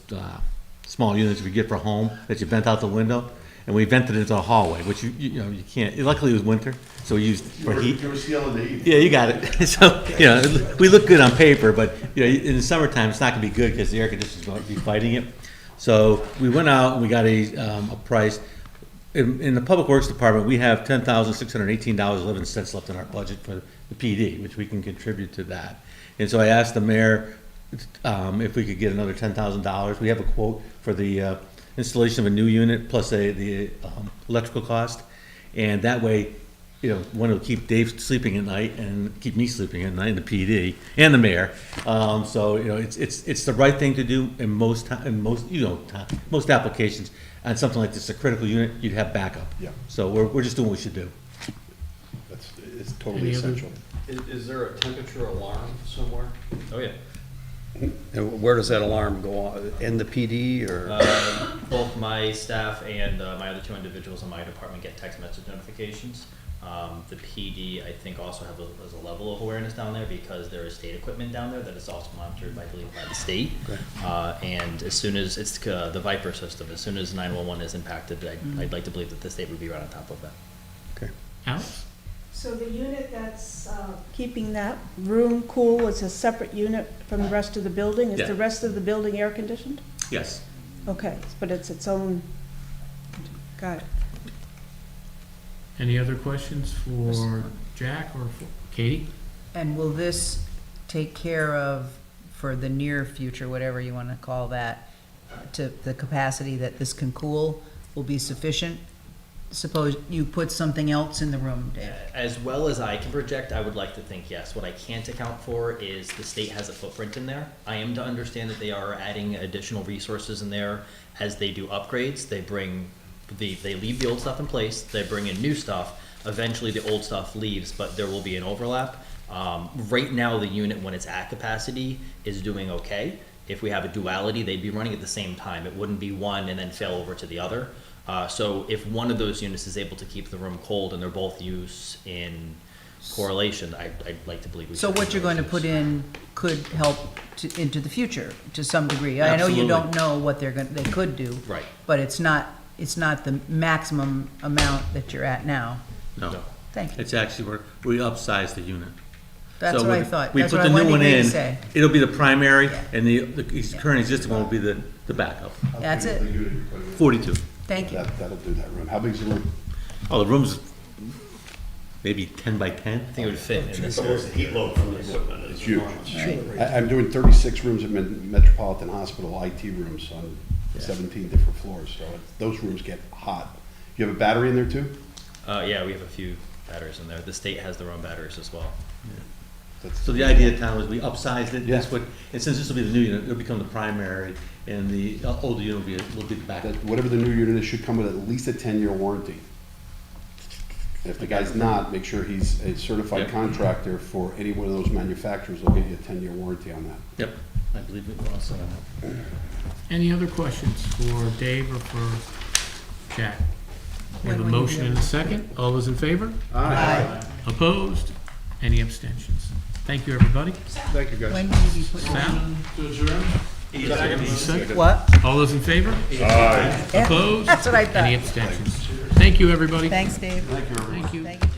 small units we get for home that you vent out the window, and we vented it into a hallway, which you can't. Luckily, it was winter, so we used for heat. You were stealing the heat. Yeah, you got it. So we look good on paper, but in the summertime it's not going to be good because the air conditioner's going to be fighting it. So we went out and we got a price. In the Public Works Department, we have $10,618.11 left in our budget for the PD, which we can contribute to that. And so I asked the mayor if we could get another $10,000. We have a quote for the installation of a new unit plus the electrical cost. And that way, one will keep Dave sleeping at night and keep me sleeping at night, and the PD and the mayor. So it's the right thing to do in most applications. On something like this, a critical unit, you'd have backup. Yeah. So we're just doing what we should do. It's totally essential. Is there a temperature alarm somewhere? Oh, yeah. And where does that alarm go on? In the PD or? Both my staff and my other two individuals in my department get text message notifications. The PD, I think, also has a level of awareness down there because there is state equipment down there that is also monitored, I believe, by the state. Okay. And as soon as it's the Viper system, as soon as 911 is impacted, I'd like to believe that the state would be right on top of that. Okay. Alex? So the unit that's keeping that room cool as a separate unit from the rest of the building? Is Yeah. the rest of the building air conditioned? Yes. Okay, but it's its own, got it. Any other questions for Jack or for Katie? And will this take care of, for the near future, whatever you want to call that, to the capacity that this can cool will be sufficient? Suppose you put something else in the room, Dave. As well as I can project, I would like to think yes. What I can't account for is the state has a footprint in there. I am to understand that they are adding additional resources in there as they do upgrades. They leave the old stuff in place, they bring in new stuff. Eventually the old stuff leaves, but there will be an overlap. Right now, the unit, when it's at capacity, is doing okay. If we have a duality, they'd be running at the same time. It wouldn't be one and then fail over to the other. So if one of those units is able to keep the room cold and they're both used in correlation, I'd like to believe we So should what do you're going to those. put in could help into the future to some degree. I know you don't know what they could do. Right. But it's not the maximum amount that you're at now. No. Thank you. It's actually, we upsized the unit. That's So what I we- thought. We That's put what the I new wanted one you to in, say. it'll be the primary, and the current existing one will be the backup. That's it. 42. Thank you. That'll do that room. How big's the room? Oh, the room's maybe 10 by 10? I think it would fit in this. The heat load from the equipment It's is huge. enormous. I'm doing 36 rooms at Metropolitan Hospital, IT rooms on 17 different floors, so those rooms get hot. You have a battery in there too? Yeah, we have a few batteries in there. The state has their own batteries as well. So the idea of town was we upsized it, Yeah. that's what, and since this will be the new unit, it'll become the primary, and the older unit will be the backup. Whatever the new unit is should come with at least a 10-year warranty. If the guy's not, make sure he's a certified Yep. contractor for any one of those manufacturers. They'll give you a 10-year warranty on that. Yep, I believe it also. Any other questions for Dave or for Jack? We have a When will you motion be and a second. All those in favor? Aye. Opposed? Any abstentions? Thank you, everybody. Thank you, guys. When will you be putting Sal? To adjourn? Second. What? All those in favor? Aye. Opposed? That's what I thought. Any abstentions? Thank you, everybody. Thanks, Dave. Thank you, everyone. Thank you. Thank you.